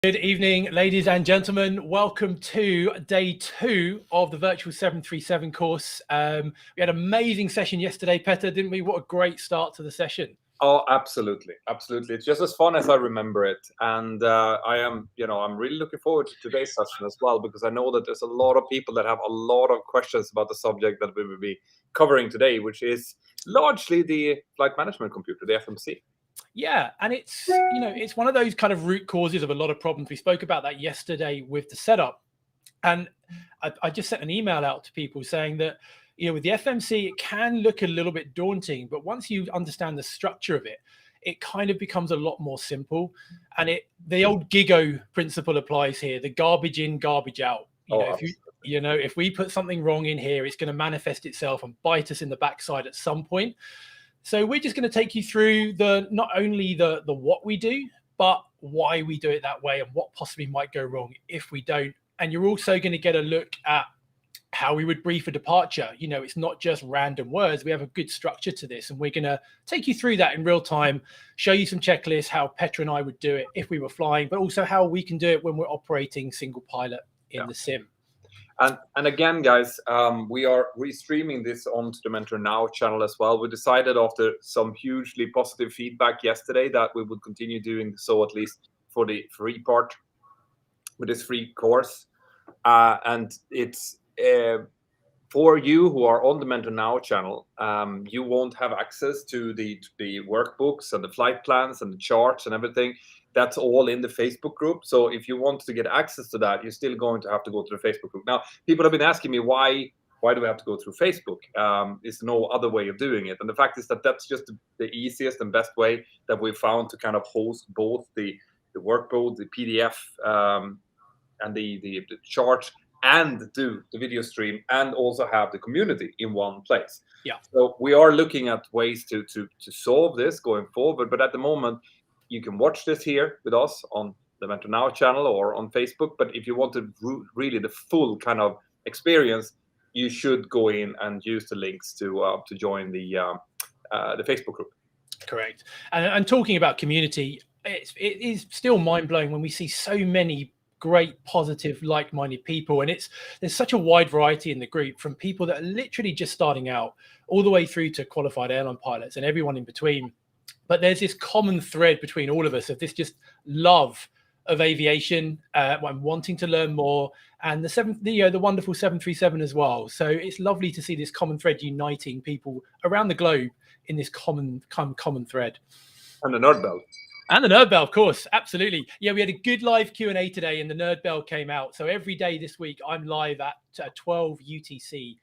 Good evening, ladies and gentlemen. Welcome to day 2 of the virtual 737 course. We had an amazing session yesterday, Petter, didn't we? What a great start to the session. Oh, absolutely. Absolutely. It's just as fun as I remember it. And I'm really looking forward to today's session as well, because I know that there's a lot of people that have a lot of questions about the subject that we will be covering today, which is largely the flight management computer, the FMC. Yeah, and it's one of those kind of root causes of a lot of problems. We spoke about that yesterday with the setup. And I just sent an email out to people saying that, with the FMC, it can look a little bit daunting, but once you understand the structure of it, it kind of becomes a lot more simple. And the old GIGO principle applies here: the garbage in, garbage out. If we put something wrong in here, it's going to manifest itself and bite us in the backside at some point. So we're just going to take you through not only the what we do, but why we do it that way and what possibly might go wrong if we don't. And you're also going to get a look at how we would brief a departure. It's not just random words. We have a good structure to this, and we're going to take you through that in real time, show you some checklists, how Petra and I would do it if we were flying, but also how we can do it when we're operating single pilot in the sim. And again, guys, we are restreaming this onto the Mentor Now channel as well. We decided after some hugely positive feedback yesterday that we would continue doing so, at least for the free part with this free course. And it's for you who are on the Mentor Now channel, you won't have access to the workbooks and the flight plans and the charts and everything. That's all in the Facebook group. So if you want to get access to that, you're still going to have to go to the Facebook group. Now, people have been asking me, why do we have to go through Facebook? There's no other way of doing it. And the fact is that that's just the easiest and best way that we've found to kind of host both the workbook, the PDF, and the chart, and do the video stream, and also have the community in one place. Yeah. So we are looking at ways to solve this going forward. But at the moment, you can watch this here with us on the Mentor Now channel or on Facebook. But if you want to really the full kind of experience, you should go in and use the links to join the Facebook group. Correct. And talking about community, it is still mind-blowing when we see so many great, positive, like-minded people. And there's such a wide variety in the group, from people that are literally just starting out all the way through to qualified airline pilots and everyone in between. But there's this common thread between all of us of this just love of aviation, and wanting to learn more, and the wonderful 737 as well. So it's lovely to see this common thread uniting people around the globe in this common thread. And the Nerd Bell. And the Nerd Bell, of course, absolutely. Yeah, we had a good live Q&A today, and the Nerd Bell came out. So every day this week, I'm live at 12 UTC.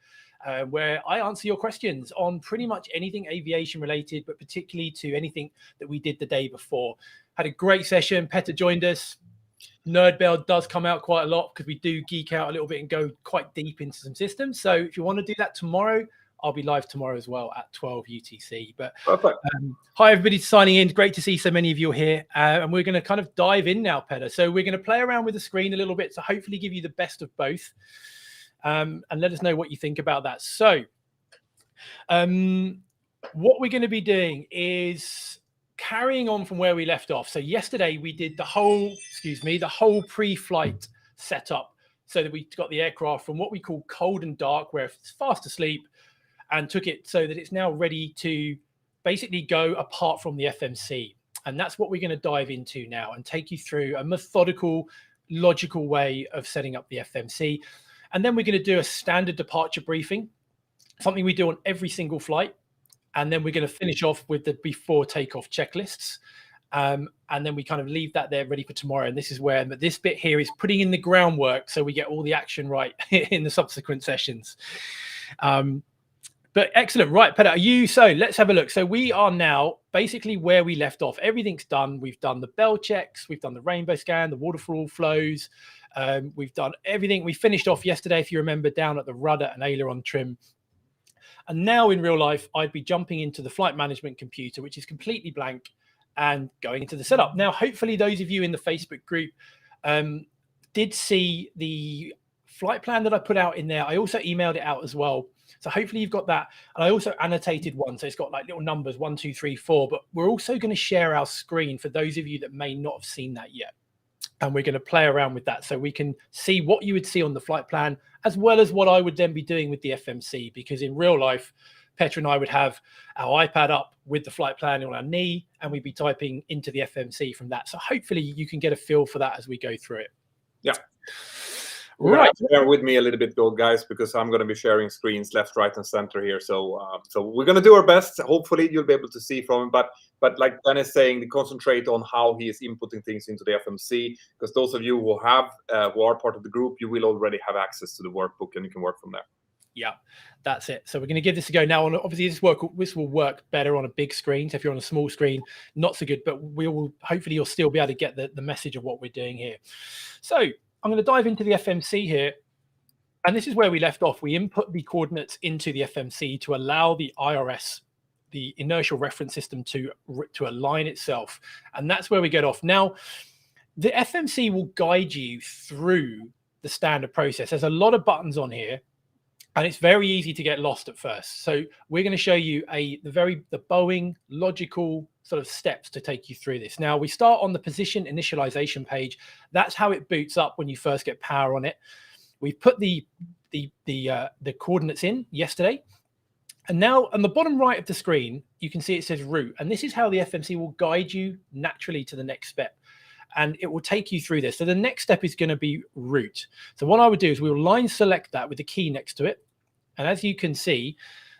Where I answer your questions on pretty much anything aviation related, but particularly to anything that we did the day before. Had a great session. Petter joined us. Nerd Bell does come out quite a lot because we do geek out a little bit and go quite deep into some systems. So if you want to do that tomorrow, I'll be live tomorrow as well at 12 UTC. But hi, everybody signing in. Great to see so many of you here. And we're going to kind of dive in now, Petter. So we're going to play around with the screen a little bit to hopefully give you the best of both. And let us know what you think about that. So what we're going to be doing is carrying on from where we left off. So yesterday we did the whole pre-flight setup, so that we got the aircraft from what we call cold and dark, where it's fast asleep, and took it so that it's now ready to basically go apart from the FMC. And that's what we're going to dive into now and take you through a methodical, logical way of setting up the FMC. And then we're going to do a standard departure briefing, something we do on every single flight. And then we're going to finish off with the before takeoff checklists. And then we kind of leave that there ready for tomorrow. And this is where this bit here is putting in the groundwork so we get all the action right in the subsequent sessions. But excellent. Right, Petter, so let's have a look. So we are now basically where we left off. Everything's done. We've done the bell checks. We've done the rainbow scan, the waterfall flows. We've done everything. We finished off yesterday, if you remember, down at the rudder and aileron trim. And now in real life, I'd be jumping into the flight management computer, which is completely blank, and going into the setup. Now, hopefully those of you in the Facebook group did see the flight plan that I put out in there. I also emailed it out as well. So hopefully you've got that. And I also annotated one. So it's got like little numbers, 1, 2, 3, 4. But we're also going to share our screen for those of you that may not have seen that yet. And we're going to play around with that so we can see what you would see on the flight plan, as well as what I would then be doing with the FMC. Because in real life, Petra and I would have our iPad up with the flight plan on our knee, and we'd be typing into the FMC from that. So hopefully you can get a feel for that as we go through it. Yeah. Right. Bear with me a little bit, guys, because I'm going to be sharing screens left, right, and center here. So we're going to do our best. Hopefully, you'll be able to see from it. But like Ben is saying, concentrate on how he is inputting things into the FMC. Because those of you who are part of the group, you will already have access to the workbook, and you can work from there. Yeah, that's it. So we're going to give this a go now. And obviously, this will work better on a big screen. So if you're on a small screen, not so good. But hopefully you'll still be able to get the message of what we're doing here. So I'm going to dive into the FMC here. And this is where we left off. We input the coordinates into the FMC to allow the IRS, the inertial reference system, to align itself. And that's where we get off. Now, the FMC will guide you through the standard process. There's a lot of buttons on here, and it's very easy to get lost at first. So we're going to show you the Boeing logical sort of steps to take you through this. Now, we start on the position initialization page. That's how it boots up when you first get power on it. We've put the coordinates in yesterday. And now on the bottom right of the screen, you can see it says route. And this is how the FMC will guide you naturally to the next step. And it will take you through this. So the next step is going to be route. So what I would do is we'll line select that with the key next to it. And as you can see,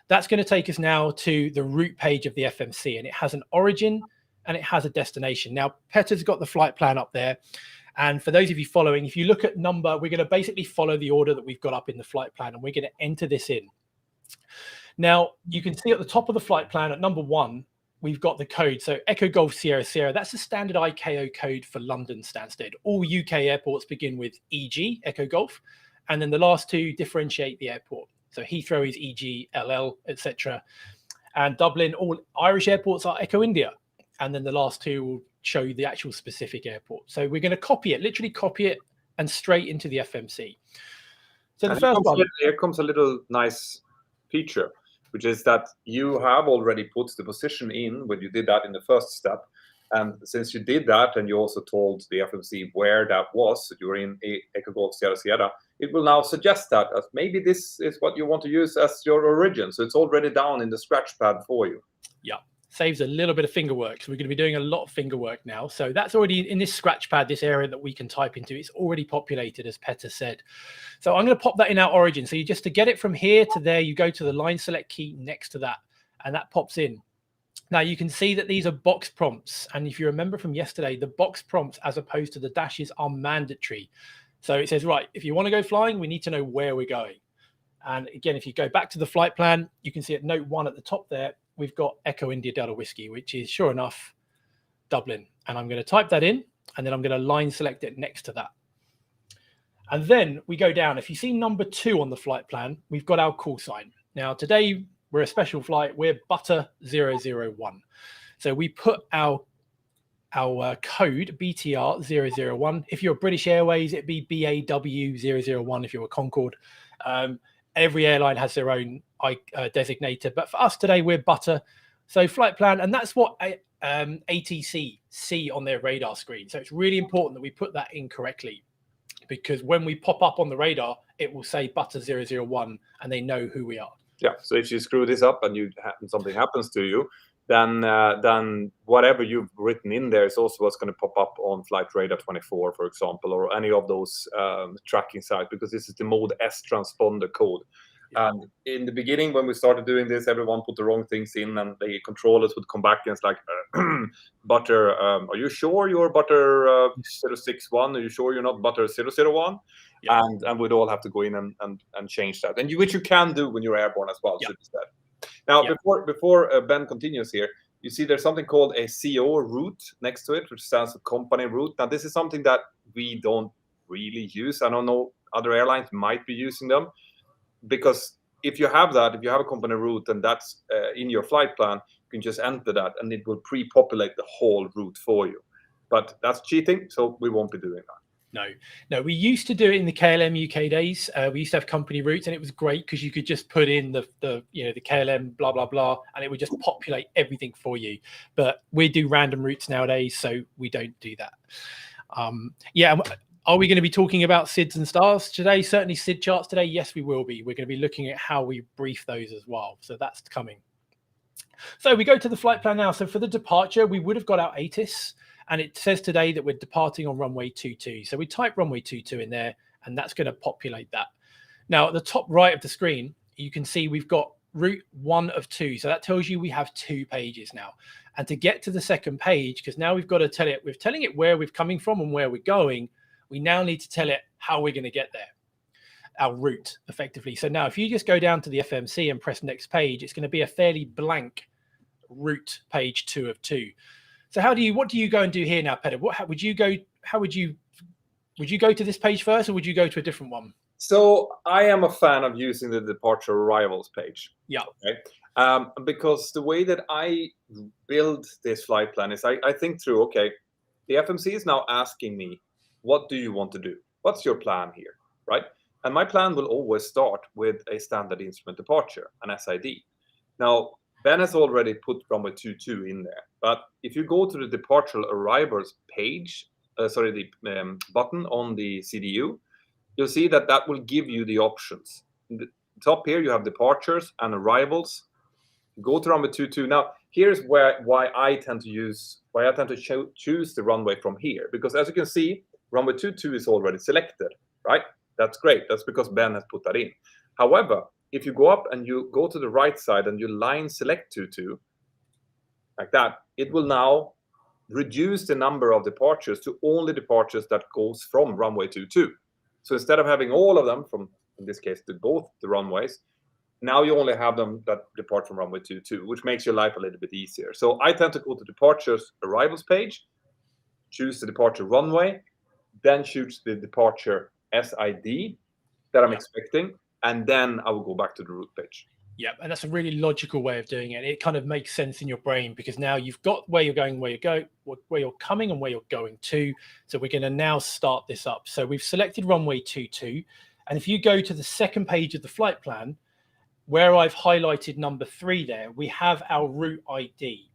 that's going to take us now to the route page of the FMC. And it has an origin and it has a destination. Now, Petra's got the flight plan up there. And for those of you following, if you look at number, we're going to basically follow the order that we've got up in the flight plan. And we're going to enter this in. Now, you can see at the top of the flight plan at number 1, we've got the code. So Echo Golf Sierra Sierra, that's the standard ICAO code for London Stansted. All UK airports begin with EG, Echo Golf. And then the last 2 differentiate the airport. So Heathrow is EG, LL, etc. And Dublin, all Irish airports are Echo India. And then the last 2 will show you the actual specific airport. So we're going to copy it, literally copy it, and straight into the FMC. So the first one. Here comes a little nice feature, which is that you have already put the position in when you did that in the first step. And since you did that, and you also told the FMC where that was, so you're in Echo Golf Sierra Sierra, it will now suggest that as maybe this is what you want to use as your origin. So it's already down in the scratch pad for you. Yeah, saves a little bit of finger work. So we're going to be doing a lot of finger work now. So that's already in this scratch pad, this area that we can type into. It's already populated, as Petra said. So I'm going to pop that in our origin. So you just to get it from here to there, you go to the line select key next to that, and that pops in. Now you can see that these are box prompts. And if you remember from yesterday, the box prompts as opposed to the dashes are mandatory. So it says, right, if you want to go flying, we need to know where we're going. And again, if you go back to the flight plan, you can see at note 1 at the top there, we've got Echo India Delta Whiskey, which is sure enough, Dublin. And I'm going to type that in, and then I'm going to line select it next to that. And then we go down. If you see number 2 on the flight plan, we've got our call sign. Now today, we're a special flight. We're Butter 001. So we put our code BTR 001. If you're British Airways, it'd be BAW 001 if you're a Concorde. Every airline has their own designator. But for us today, we're Butter. So flight plan, and that's what ATC see on their radar screen. So it's really important that we put that in correctly, because when we pop up on the radar, it will say Butter 001 and they know who we are. Yeah, so if you screw this up and something happens to you, then whatever you've written in there is also what's going to pop up on Flight Radar 24, for example, or any of those tracking sites, because this is the mode S transponder code. Yeah. And in the beginning, when we started doing this, everyone put the wrong things in, and the controllers would come back and it's like, Butter, are you sure you're Butter 061? Are you sure you're not Butter 001? Yeah. And we'd all have to go in and change that, which you can do when you're airborne as well. Yeah. Now, yeah. before Ben continues here, you see there's something called a CO route next to it, which stands for company route. Now, this is something that we don't really use. I don't know, other airlines might be using them, because if you have a company route and that's in your flight plan, you can just enter that and it will pre-populate the whole route for you. But that's cheating, so we won't be doing that. No, we used to do it in the KLM UK days. We used to have company routes, and it was great because you could just put in the KLM blah blah blah, and it would just populate everything for you. But we do random routes nowadays, so we don't do that. Yeah. Are we going to be talking about SIDs and stars today? Certainly SID charts today. Yes, we will be. We're going to be looking at how we brief those as well. So that's coming. So we go to the flight plan now. So for the departure, we would have got our ATIS, and it says today that we're departing on runway 22. So we type runway 22 in there, and that's going to populate that. Now at the top right of the screen, you can see we've got route 1 of 2. So that tells you we have 2 pages now. And to get to the second page, because now we've got to tell it, we're telling it where we're coming from and where we're going. We now need to tell it how we're going to get there, our route effectively. So now if you just go down to the FMC and press next page, it's going to be a fairly blank route page 2 of 2. So what do you go and do here now, Peter? Would you go to this page first, or would you go to a different one? So I am a fan of using the departure arrivals page. Yeah. Okay. Because the way that I build this flight plan is I think through, okay, the FMC is now asking me, what do you want to do? What's your plan here, right? And my plan will always start with a standard instrument departure, an SID. Now, Ben has already put runway 22 in there, but if you go to the departure arrivals page, the button on the CDU, you'll see that will give you the options. In the top here, you have departures and arrivals. Go to runway 22. Now, here's why I tend to choose the runway from here, because as you can see, runway 22 is already selected, right? That's great. That's because Ben has put that in. However, if you go up and you go to the right side and you line select 22, like that, it will now reduce the number of departures to only departures that goes from runway 22. So instead of having all of them from, in this case, to both the runways, now you only have them that depart from runway 22, which makes your life a little bit easier. So I tend to go to departures arrivals page, choose the departure runway, then choose the departure SID that I'm expecting, and then I will go back to the route page. Yeah, and that's a really logical way of doing it. It kind of makes sense in your brain, because now you've got where you're going, where you're coming, and where you're going to. So we're going to now start this up. So we've selected runway 22, and if you go to the second page of the flight plan, where I've highlighted number 3 there, we have our route ID.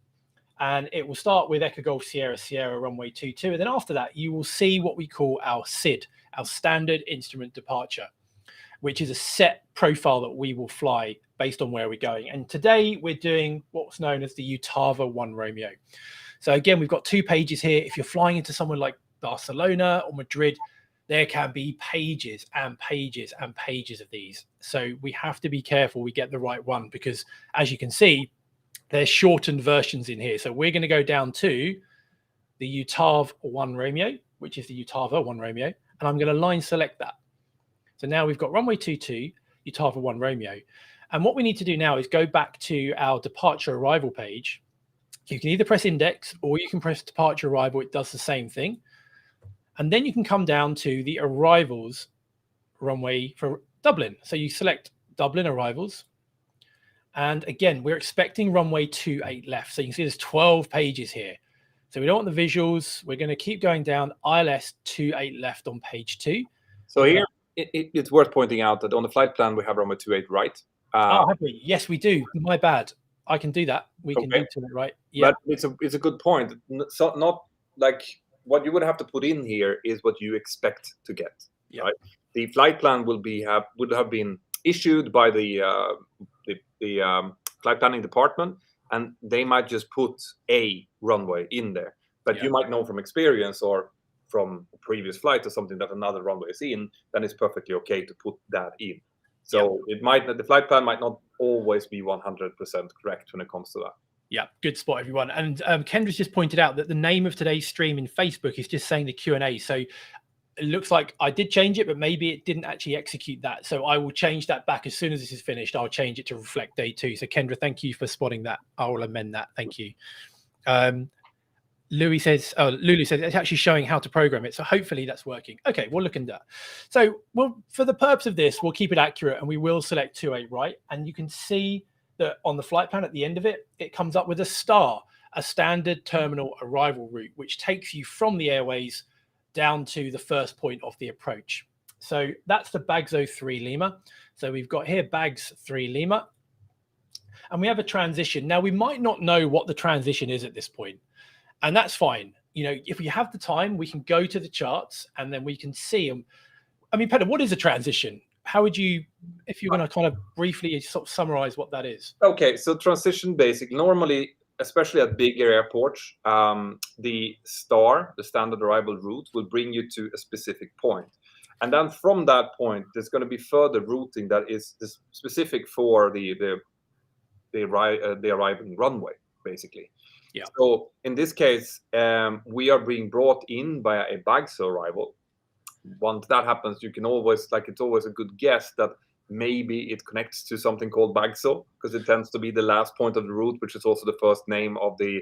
And it will start with Echo Golf Sierra Sierra runway 22. And then after that, you will see what we call our SID, our standard instrument departure, which is a set profile that we will fly based on where we're going. And today we're doing what's known as the UTAVA 1 Romeo. So again, we've got 2 pages here. If you're flying into somewhere like Barcelona or Madrid, there can be pages and pages and pages of these. So we have to be careful we get the right one, because as you can see, there's shortened versions in here. So we're going to go down to the UTAV 1 Romeo, which is the UTAVA 1 Romeo, and I'm going to line select that. So now we've got runway 22, UTAVA 1 Romeo. And what we need to do now is go back to our departure arrival page. You can either press index or you can press departure arrival. It does the same thing. And then you can come down to the arrivals runway for Dublin. So you select Dublin arrivals. And again, we're expecting runway 28 left. So you can see there's 12 pages here. So we don't want the visuals. We're going to keep going down. ILS 28 left on page 2. So here, it's worth pointing out that on the flight plan, we have runway 28 right. Have we? Yes, we do. My bad. I can do that. We can do it right. Yeah. But it's a good point. So not like what you would have to put in here is what you expect to get. Yeah. Right? The flight plan would have been issued by the flight planning department, and they might just put a runway in there. But you might know from experience or from a previous flight or something that another runway is in, then it's perfectly okay to put that in. So the flight plan might not always be 100% correct when it comes to that. Yeah, good spot, everyone. And Kendra's just pointed out that the name of today's stream in Facebook is just saying the Q&A. So it looks like I did change it, but maybe it didn't actually execute that. So I will change that back as soon as this is finished. I'll change it to reflect day 2. So Kendra, thank you for spotting that. I will amend that. Thank you. Lulu says it's actually showing how to program it. So hopefully that's working. Okay, we'll look into that. So for the purpose of this, we'll keep it accurate and we will select 28 right. And you can see that on the flight plan at the end of it, it comes up with a star, a standard terminal arrival route, which takes you from the airways down to the first point of the approach. So that's the Bagzo 3 Lima. So we've got here Bags 3 Lima. And we have a transition. Now we might not know what the transition is at this point. And that's fine. if we have the time, we can go to the charts and then we can see them. I mean, Peter, what is a transition? How would you, if you're going to kind of briefly sort of summarize what that is? Okay, so transition basically, normally, especially at bigger airports, the standard arrival route, will bring you to a specific point. And then from that point, there's going to be further routing that is specific for the arriving runway, basically. Yeah. So in this case, we are being brought in by a BAGSO arrival. Once that happens, you can always, it's always a good guess that maybe it connects to something called BAGSO, because it tends to be the last point of the route, which is also the first name of the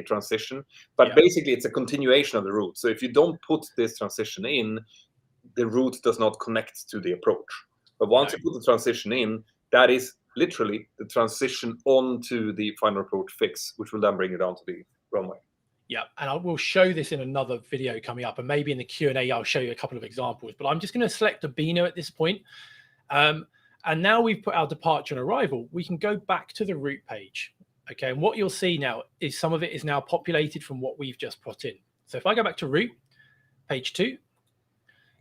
transition. But basically, it's a continuation of the route. So if you don't put this transition in, the route does not connect to the approach. But once you put the transition in, that is literally the transition onto the final approach fix, which will then bring you down to the runway. Yeah, and I will show this in another video coming up, and maybe in the Q&A I'll show you a couple of examples, but I'm just going to select a Beano at this point. And now we've put our departure and arrival, we can go back to the route page. Okay, and what you'll see now is some of it is now populated from what we've just put in. So if I go back to route, page 2,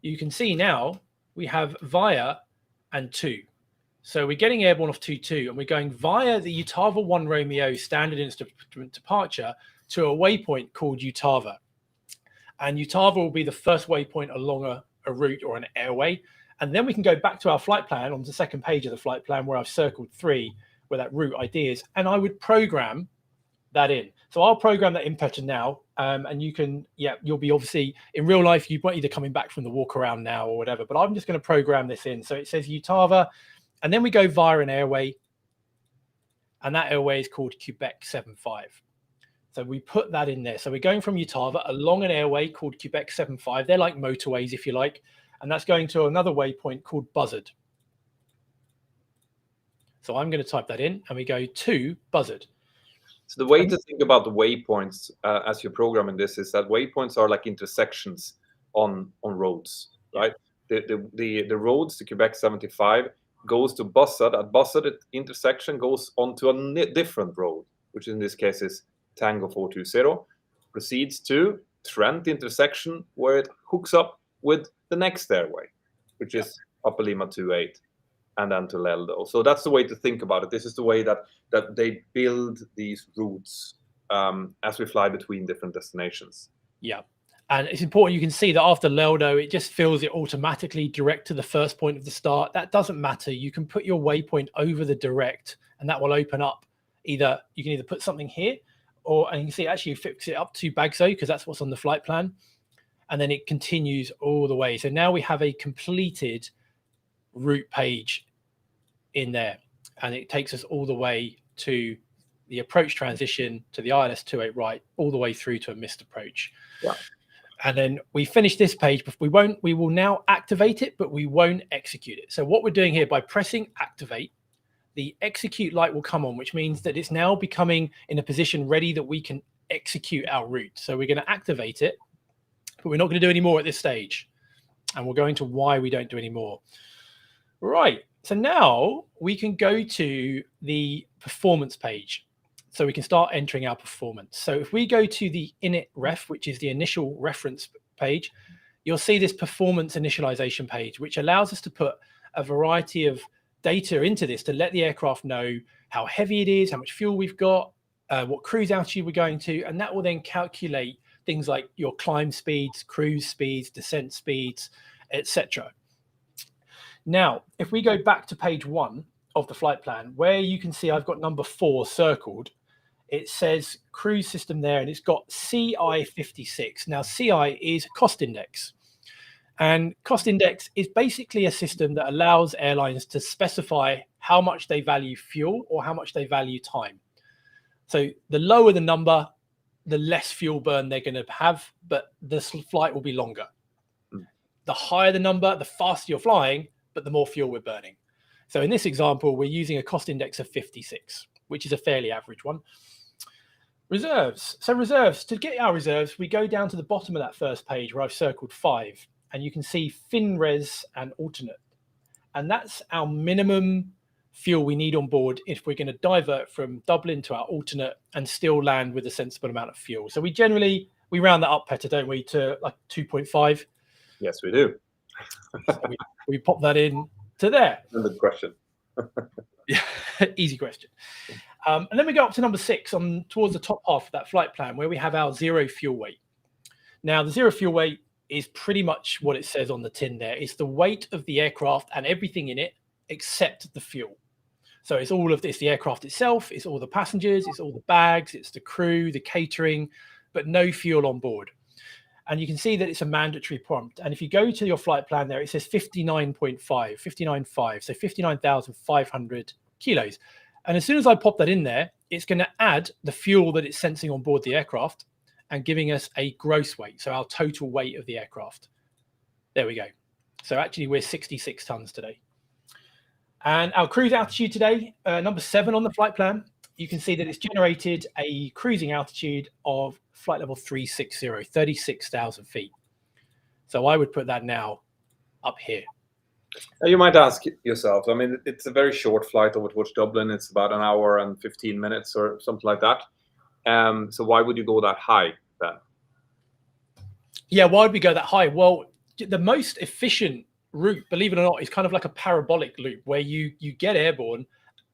you can see now we have via and to. So we're getting airborne off 22, and we're going via the Utava 1 Romeo standard instrument departure to a waypoint called Utava. And Utava will be the first waypoint along a route or an airway. And then we can go back to our flight plan on the second page of the flight plan where I've circled 3, where that route ID is. And I would program that in. So I'll program that in Petra now. And you can, you'll be obviously, in real life, you might either coming back from the walk around now or whatever, but I'm just going to program this in. So it says Utava, and then we go via an airway. And that airway is called Quebec 75. So we put that in there. So we're going from Utava along an airway called Quebec 75. They're like motorways, if you like. And that's going to another waypoint called Buzzard. So I'm going to type that in, and we go to Buzzard. So the way to think about the waypoints as you're programming this is that waypoints are like intersections on roads, right? The roads to Quebec 75 goes to Buzzard. At Buzzard, the intersection goes onto a different road, which in this case is Tango 420, proceeds to Trent intersection, where it hooks up with the next airway, which is Upper Lima 28, and then to Leldo. So that's the way to think about it. This is the way that they build these routes as we fly between different destinations. Yeah. And it's important, you can see that after Leldo, it just fills it automatically direct to the first point of the start. That doesn't matter. You can put your waypoint over the direct, and that will open up. You can either put something here, and you can see actually fix it up to BAGSO, because that's what's on the flight plan. And then it continues all the way. So now we have a completed route page in there, and it takes us all the way to the approach transition, to the ILS 28 right, all the way through to a missed approach. Yeah. And then we finish this page, but we will now activate it, but we won't execute it. So what we're doing here, by pressing activate, the execute light will come on, which means that it's now becoming in a position ready that we can execute our route. So we're going to activate it, but we're not going to do any more at this stage. And we'll go into why we don't do any more. Right. So now we can go to the performance page. So we can start entering our performance. So if we go to the init ref, which is the initial reference page, you'll see this performance initialization page, which allows us to put a variety of data into this to let the aircraft know how heavy it is, how much fuel we've got, what cruise altitude we're going to, and that will then calculate things like your climb speeds, cruise speeds, descent speeds, etc. Now, if we go back to page 1 of the flight plan, where you can see I've got number 4 circled, it says cruise system there, and it's got CI 56. Now, CI is cost index. And cost index is basically a system that allows airlines to specify how much they value fuel or how much they value time. So the lower the number, the less fuel burn they're going to have, but the flight will be longer. The higher the number, the faster you're flying, but the more fuel we're burning. So in this example, we're using a cost index of 56, which is a fairly average one. Reserves. So reserves, to get our reserves, we go down to the bottom of that first page where I've circled 5, and you can see FinRes and alternate. And that's our minimum fuel we need on board if we're going to divert from Dublin to our alternate and still land with a sensible amount of fuel. So we generally We round that up, Petter, don't we, to like 2.5? Yes, we do. So we pop that in to there. Good question. Yeah, easy question. And then we go up to number 6 on towards the top half of that flight plan, where we have our 0 fuel weight. Now, the 0 fuel weight is pretty much what it says on the tin there. It's the weight of the aircraft and everything in it except the fuel. So it's all of this, the aircraft itself, it's all the passengers, it's all the bags, it's the crew, the catering, but no fuel on board. And you can see that it's a mandatory prompt. And if you go to your flight plan there, it says 59.5, so 59,500 kilos. And as soon as I pop that in there, it's going to add the fuel that it's sensing on board the aircraft and giving us a gross weight, so our total weight of the aircraft. There we go. So actually we're 66 tons today. And our cruise altitude today, number 7 on the flight plan, you can see that it's generated a cruising altitude of flight level 360, 36,000 feet. So I would put that now up here. You might ask yourself, I mean, it's a very short flight over towards Dublin. It's about an hour and 15 minutes or something like that. So why would you go that high then? Yeah, why would we go that high? Well, the most efficient route, believe it or not, is kind of like a parabolic loop where you get airborne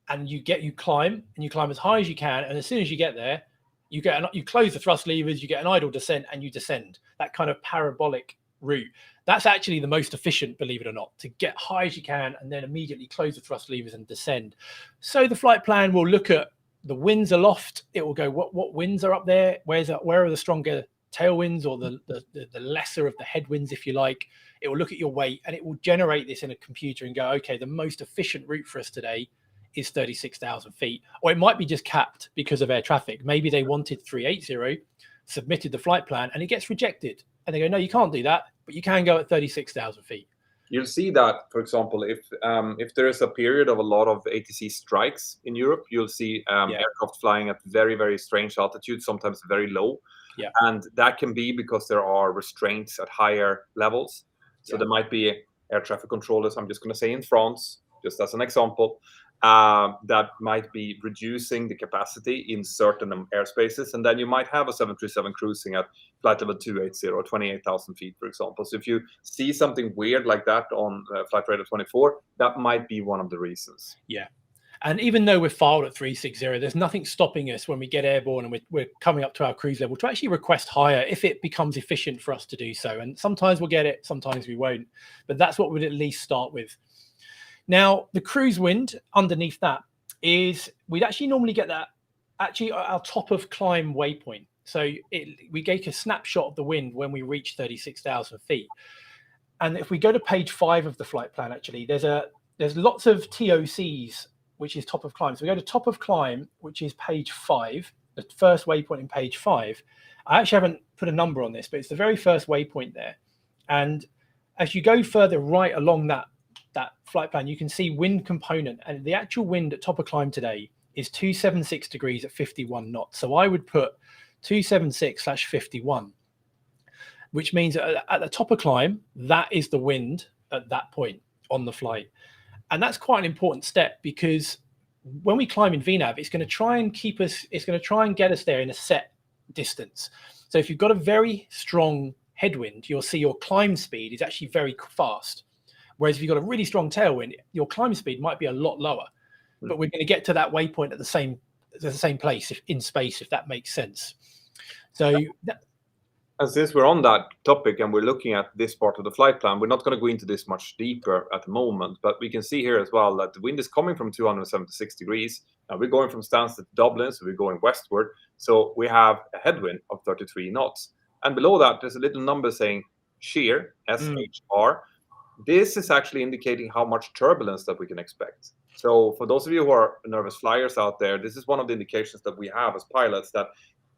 and you climb as high as you can, and as soon as you get there, you close the thrust levers, you get an idle descent, and you descend. That kind of parabolic route. That's actually the most efficient, believe it or not, to get high as you can and then immediately close the thrust levers and descend. So the flight plan will look at the winds aloft. It will go, what winds are up there? Where are the stronger tailwinds or the lesser of the headwinds, if you like? It will look at your weight and it will generate this in a computer and go, okay, the most efficient route for us today is 36,000 feet. Or it might be just capped because of air traffic. Maybe they wanted 380, submitted the flight plan, and it gets rejected. And they go, no, you can't do that, but you can go at 36,000 feet. You'll see that, for example, if there is a period of a lot of ATC strikes in Europe, you'll see aircraft flying at very, very strange altitudes, sometimes very low. Yeah. And that can be because there are restraints at higher levels. So there might be air traffic controllers, I'm just going to say in France, just as an example, that might be reducing the capacity in certain airspaces. And then you might have a 737 cruising at flight level 280 or 28,000 feet, for example. So if you see something weird like that on flight radar 24, that might be one of the reasons. Yeah. And even though we're filed at 360, there's nothing stopping us when we get airborne and we're coming up to our cruise level to actually request higher if it becomes efficient for us to do so. And sometimes we'll get it, sometimes we won't. But that's what we'd at least start with. Now, the cruise wind underneath that is, we'd actually normally get that actually our top of climb waypoint. So we get a snapshot of the wind when we reach 36,000 feet. And if we go to page 5 of the flight plan, actually, there's lots of TOCs, which is top of climb. So we go to top of climb, which is page 5, the first waypoint in page 5. I actually haven't put a number on this, but it's the very first waypoint there. And as you go further right along that flight plan, you can see wind component, and the actual wind at top of climb today is 276 degrees at 51 knots. So I would put 276/51, which means at the top of climb, that is the wind at that point on the flight. And that's quite an important step, because when we climb in VNAV, it's going to try and get us there in a set distance. So if you've got a very strong headwind, you'll see your climb speed is actually very fast. Whereas if you've got a really strong tailwind, your climb speed might be a lot lower. But we're going to get to that waypoint at the same place in space, if that makes sense. So and since we're on that topic and we're looking at this part of the flight plan, we're not going to go into this much deeper at the moment, but we can see here as well that the wind is coming from 276 degrees. Now we're going from Stansted to Dublin, so we're going westward. So we have a headwind of 33 knots. And below that, there's a little number saying shear, SHR. This is actually indicating how much turbulence that we can expect. So for those of you who are nervous flyers out there, this is one of the indications that we have as pilots that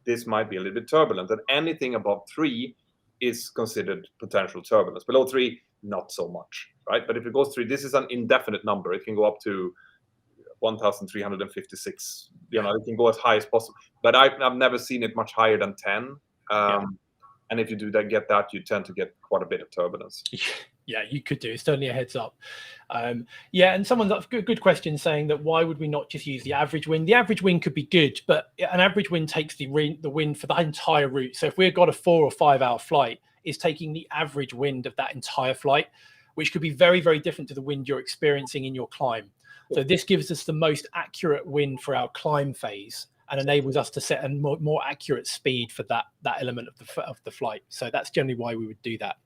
this might be a little bit turbulent, and anything above 3 is considered potential turbulence. Below 3, not so much, right? But if it goes 3, this is an indefinite number. It can go up to 1,356. You know, it can go as high as possible. But I've never seen it much higher than 10. And if you do get that, you tend to get quite a bit of turbulence. Yeah, you could do. It's certainly a heads up. Yeah, and someone's got a good question saying that why would we not just use the average wind? The average wind could be good, but an average wind takes the wind for the entire route. So if we've got a 4 or 5 hour flight, it's taking the average wind of that entire flight, which could be very, very different to the wind you're experiencing in your climb. So this gives us the most accurate wind for our climb phase and enables us to set a more accurate speed for that element of the flight. So that's generally why we would do that.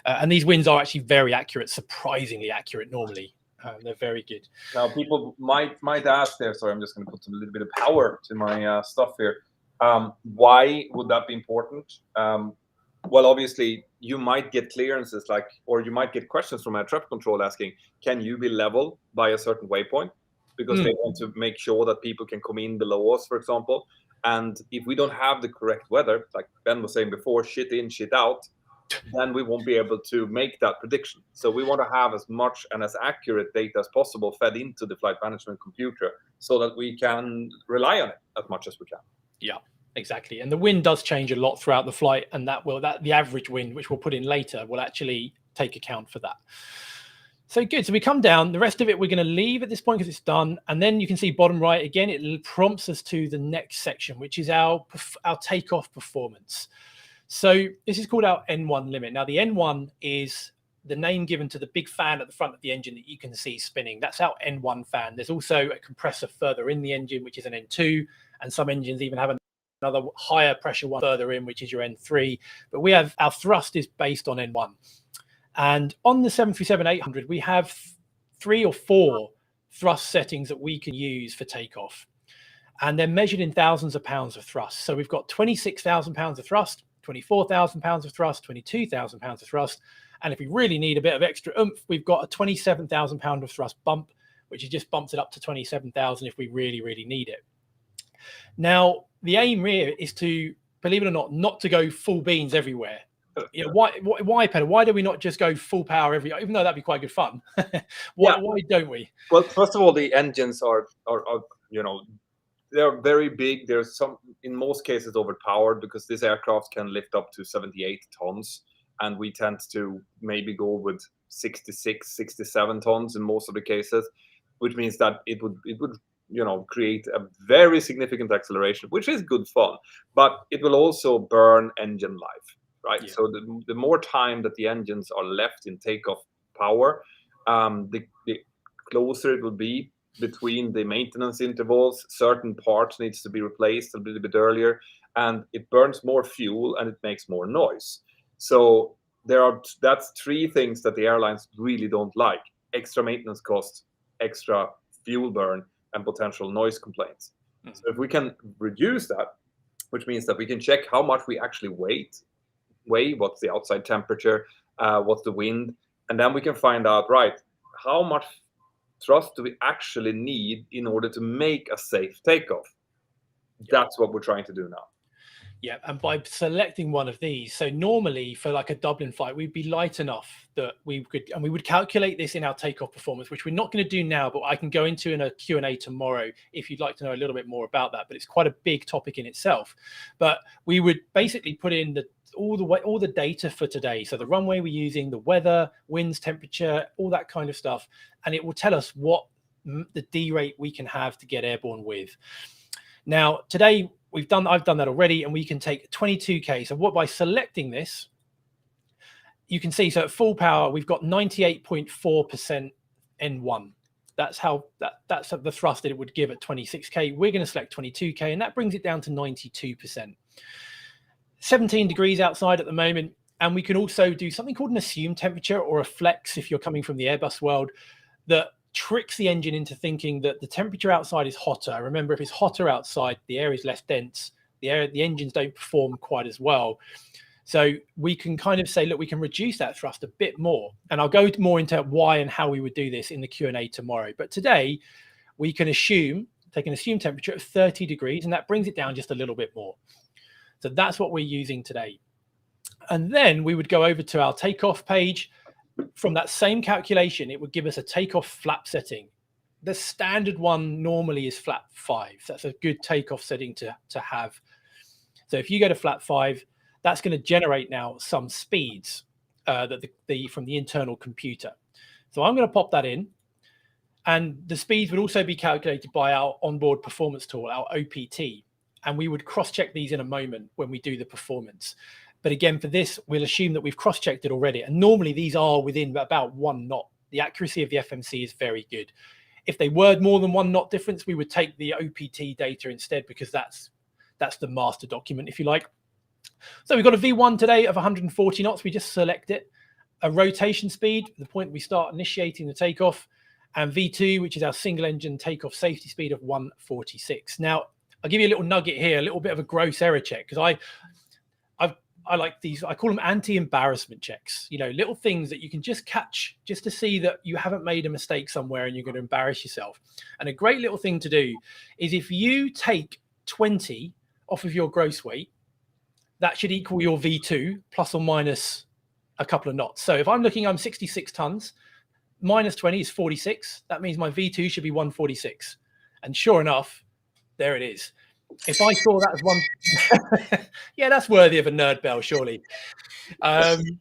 And these winds are actually very accurate, surprisingly accurate normally. They're very good. Now, people might ask there, sorry, I'm just going to put a little bit of power to my stuff here. Why would that be important? Well, obviously, you might get clearances or you might get questions from air traffic control asking, can you be level by a certain waypoint? Because they want to make sure that people can come in below us, for example. And if we don't have the correct weather, like Ben was saying before, shit in, shit out, then we won't be able to make that prediction. So we want to have as much and as accurate data as possible fed into the flight management computer so that we can rely on it as much as we can. Yeah, exactly. And the wind does change a lot throughout the flight, and the average wind, which we'll put in later, will actually take account for that. So good. So we come down. The rest of it we're going to leave at this point because it's done. And then you can see bottom right again. It prompts us to the next section, which is our takeoff performance. So this is called our N1 limit. Now the N1 is the name given to the big fan at the front of the engine that you can see spinning. That's our N1 fan. There's also a compressor further in the engine, which is an N2, and some engines even have another higher pressure one further in, which is your N3. But we have our thrust is based on N1. And on the 737-800, we have 3 or 4 thrust settings that we can use for takeoff. And they're measured in thousands of pounds of thrust. So we've got 26,000 pounds of thrust, 24,000 pounds of thrust, 22,000 pounds of thrust. And if we really need a bit of extra oomph, we've got a 27,000 pound of thrust bump, which just bumps it up to 27,000 if we really, really need it. Now, the aim here is to, believe it or not to go full beans everywhere. You know, why pedal? Why do we not just go full power everywhere? Even though that'd be quite good fun. Why don't we? Well, first of all, the engines are they're very big. There's some, in most cases, overpowered because this aircraft can lift up to 78 tons, and we tend to maybe go with 66, 67 tons in most of the cases, which means that it would create a very significant acceleration, which is good fun, but it will also burn engine life. Right. Yeah. So the more time that the engines are left in takeoff power, the closer it will be between the maintenance intervals. Certain parts needs to be replaced a little bit earlier, and it burns more fuel and it makes more noise. So that's 3 things that the airlines really don't like: extra maintenance costs, extra fuel burn, and potential noise complaints. So if we can reduce that, which means that we can check how much we actually weigh, what's the outside temperature, what's the wind, and then we can find out, right, how much thrust do we actually need in order to make a safe takeoff. That's what we're trying to do now. Yeah, and by selecting one of these, so normally for like a Dublin flight, we'd be light enough that we would calculate this in our takeoff performance, which we're not going to do now, but I can go into in a Q&A tomorrow if you'd like to know a little bit more about that. But it's quite a big topic in itself. But we would basically put in all the data for today. So the runway we're using, the weather, winds, temperature, all that kind of stuff, and it will tell us what the D rate we can have to get airborne with. Now today I've done that already, and we can take 22K. So by selecting this, you can see, so at full power, we've got 98.4% N1. That's that's the thrust that it would give at 26K. We're going to select 22K, and that brings it down to 92%. 17 degrees outside at the moment. And we can also do something called an assumed temperature, or a flex if you're coming from the Airbus world, that tricks the engine into thinking that the temperature outside is hotter. Remember, if it's hotter outside, the air is less dense, the engines don't perform quite as well. So we can kind of say, look, we can reduce that thrust a bit more. And I'll go more into why and how we would do this in the Q&A tomorrow. But today we can take an assumed temperature of 30 degrees, and that brings it down just a little bit more. So that's what we're using today. And then we would go over to our takeoff page. From that same calculation, it would give us a takeoff flap setting. The standard one normally is flap 5. So that's a good takeoff setting to have. So if you go to flap 5, that's going to generate now some speeds. from the internal computer. So I'm going to pop that in. And the speeds would also be calculated by our onboard performance tool, our OPT. And we would cross-check these in a moment when we do the performance. But again, for this, we'll assume that we've cross-checked it already. And normally these are within about 1 knot. The accuracy of the FMC is very good. If they were more than 1 knot difference, we would take the OPT data instead, because that's the master document, if you like. So we've got a V1 today of 140 knots. We just select it. A rotation speed, the point we start initiating the takeoff, and V2, which is our single engine takeoff safety speed of 146. Now, I'll give you a little nugget here, a little bit of a gross error check, because I like these, I call them anti-embarrassment checks, little things that you can just catch just to see that you haven't made a mistake somewhere and you're going to embarrass yourself. And a great little thing to do is if you take 20 off of your gross weight, that should equal your V2 plus or minus a couple of knots. So if I'm 66 tons, minus 20 is 46. That means my V2 should be 146. And sure enough, there it is. If I saw that as one, yeah, that's worthy of a nerd bell, surely. And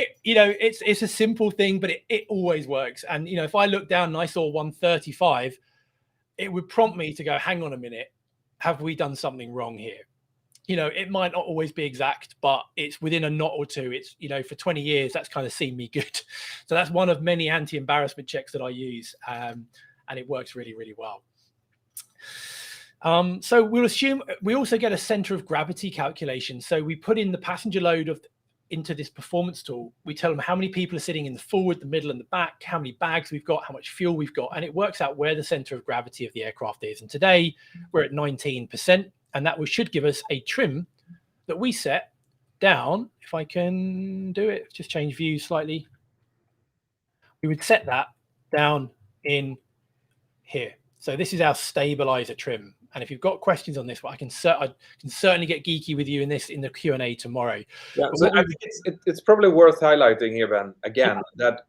it's a simple thing, but it always works. And if I look down and I saw 135, it would prompt me to go, hang on a minute, have we done something wrong here? It might not always be exact, but it's within a knot or two. It's, for 20 years, that's kind of seen me good. So that's one of many anti-embarrassment checks that I use. And it works really, really well. So we'll assume we also get a center of gravity calculation. So we put in the passenger load into this performance tool. We tell them how many people are sitting in the forward, the middle, and the back, how many bags we've got, how much fuel we've got, and it works out where the center of gravity of the aircraft is. And today we're at 19%, and that should give us a trim that we set down. If I can do it, just change views slightly. We would set that down in here. So this is our stabilizer trim. And if you've got questions on this, I can certainly get geeky with you in the Q&A tomorrow. Yeah, so I think it's probably worth highlighting here, Ben, again, that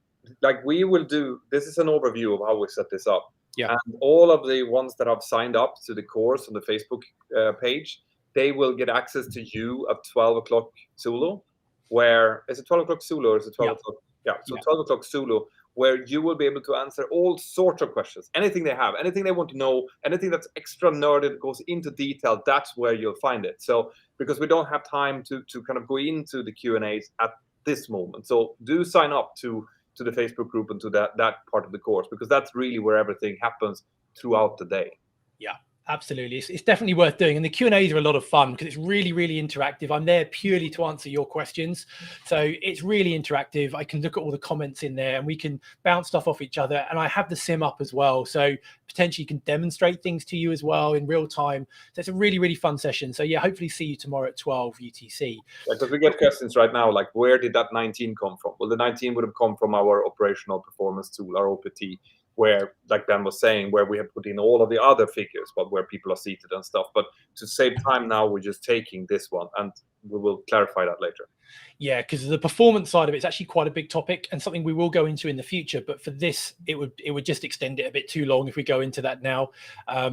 we will do, this is an overview of how we set this up. Yeah. And all of the ones that have signed up to the course on the Facebook page, they will get access to you at 12 o'clock Zulu, where, is it 12 o'clock Zulu or is it 12 o'clock? Yeah, so 12 o'clock Zulu, where you will be able to answer all sorts of questions, anything they have, anything they want to know, anything that's extra nerdy that goes into detail, that's where you'll find it. So, because we don't have time to kind of go into the Q&As at this moment. So do sign up to the Facebook group and to that part of the course, because that's really where everything happens throughout the day. Yeah. Absolutely. It's definitely worth doing. And the Q&As are a lot of fun because it's really, really interactive. I'm there purely to answer your questions. So it's really interactive. I can look at all the comments in there and we can bounce stuff off each other. And I have the sim up as well. So potentially you can demonstrate things to you as well in real time. So it's a really, really fun session. So yeah, hopefully see you tomorrow at 12 UTC. Because we get questions right now, like where did that 19 come from? Well, the 19 would have come from our operational performance tool, our OPT, where, like Ben was saying, where we have put in all of the other figures, but where people are seated and stuff. But to save time now, we're just taking this one, and we will clarify that later. Yeah, because the performance side of it is actually quite a big topic and something we will go into in the future. But for this, it would just extend it a bit too long if we go into that now.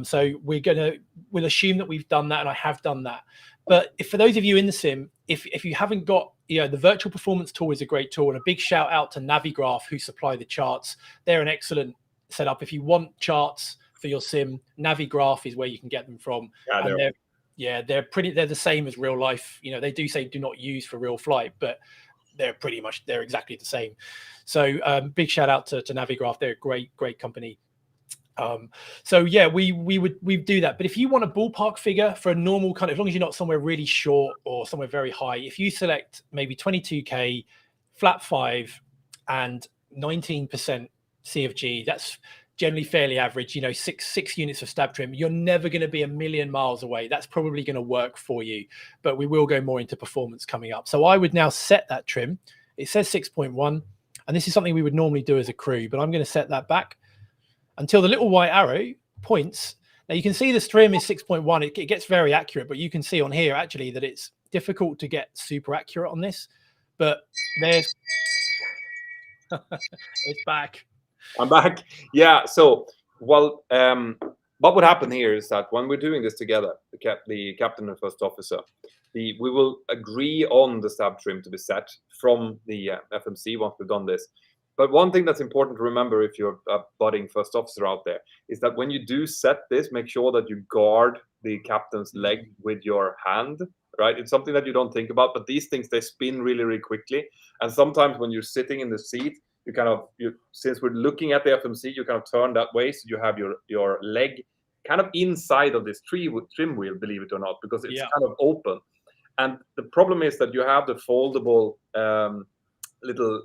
So we'll assume that we've done that, and I have done that. But for those of you in the sim, if you haven't got, the virtual performance tool is a great tool, and a big shout out to Navigraph, who supply the charts. They're an excellent setup. If you want charts for your sim, Navigraph is where you can get them from. And they're the same as real life. They do say do not use for real flight, but they're exactly the same. So big shout out to Navigraph. They're a great company. So yeah, we do that. But if you want a ballpark figure for a normal kind of, as long as you're not somewhere really short or somewhere very high, if you select maybe 22K, flat 5 and 19% CFG, that's generally fairly average, six units of stab trim, you're never going to be a million miles away. That's probably going to work for you, but we will go more into performance coming up. So I would now set that trim. It says 6.1, and this is something we would normally do as a crew, but I'm going to set that back until the little white arrow points. Now you can see the trim is 6.1. It gets very accurate, but you can see on here actually that it's difficult to get super accurate on this, but there's it's back. I'm back. Yeah. So, what would happen here is that when we're doing this together, the captain and first officer, we will agree on the stab trim to be set from the FMC once we've done this. But one thing that's important to remember if you're a budding first officer out there is that when you do set this, make sure that you guard the captain's leg with your hand, right? It's something that you don't think about, but these things, they spin really, really quickly. And sometimes when you're sitting in the seat, since we're looking at the FMC, you kind of turn that way, so you have your leg kind of inside of this trim wheel, believe it or not, because it's kind of open. And the problem is that you have the foldable little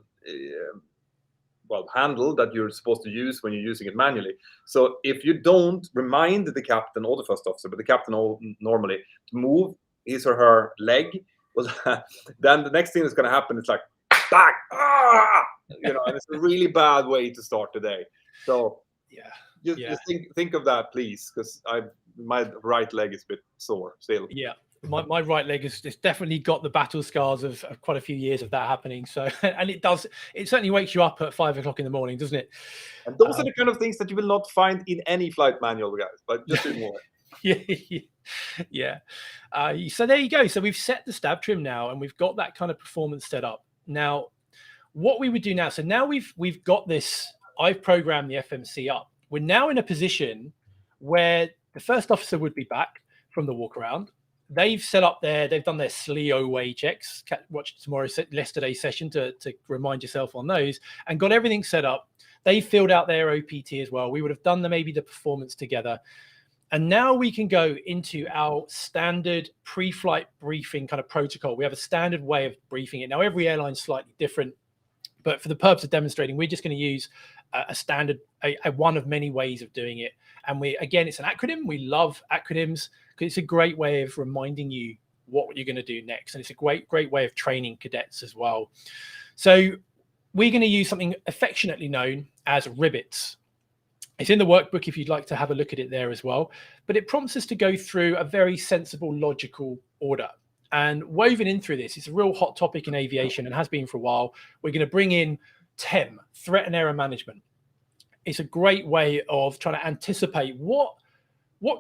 handle that you're supposed to use when you're using it manually. So if you don't remind the captain or the first officer, but the captain normally, to move his or her leg, then the next thing that's going to happen is like, bang, and it's a really bad way to start the day. So just think of that, please, because my right leg is a bit sore still. Yeah. My right leg has definitely got the battle scars of quite a few years of that happening. So, and it certainly wakes you up at 5 o'clock in the morning, doesn't it? And those are the kind of things that you will not find in any flight manual, guys, but just ignore it. Yeah. So there you go. So we've set the stab trim now, and we've got that kind of performance set up. Now, what we would do now, so now we've got this, I've programmed the FMC up. We're now in a position where the first officer would be back from the walk around. They've set up they've done their SLEO way checks. Watch yesterday's session to remind yourself on those, and got everything set up. They filled out their OPT as well. We would have done maybe the performance together. And now we can go into our standard pre-flight briefing kind of protocol. We have a standard way of briefing it. Now, every airline is slightly different, but for the purpose of demonstrating, we're just going to use a standard, one of many ways of doing it. And again, it's an acronym. We love acronyms because it's a great way of reminding you what you're going to do next. And it's a great way of training cadets as well. So we're going to use something affectionately known as ribbits. It's in the workbook if you'd like to have a look at it there as well. But it prompts us to go through a very sensible, logical order. And woven in through this, it's a real hot topic in aviation and has been for a while. We're going to bring in TEM, threat and error management. It's a great way of trying to anticipate what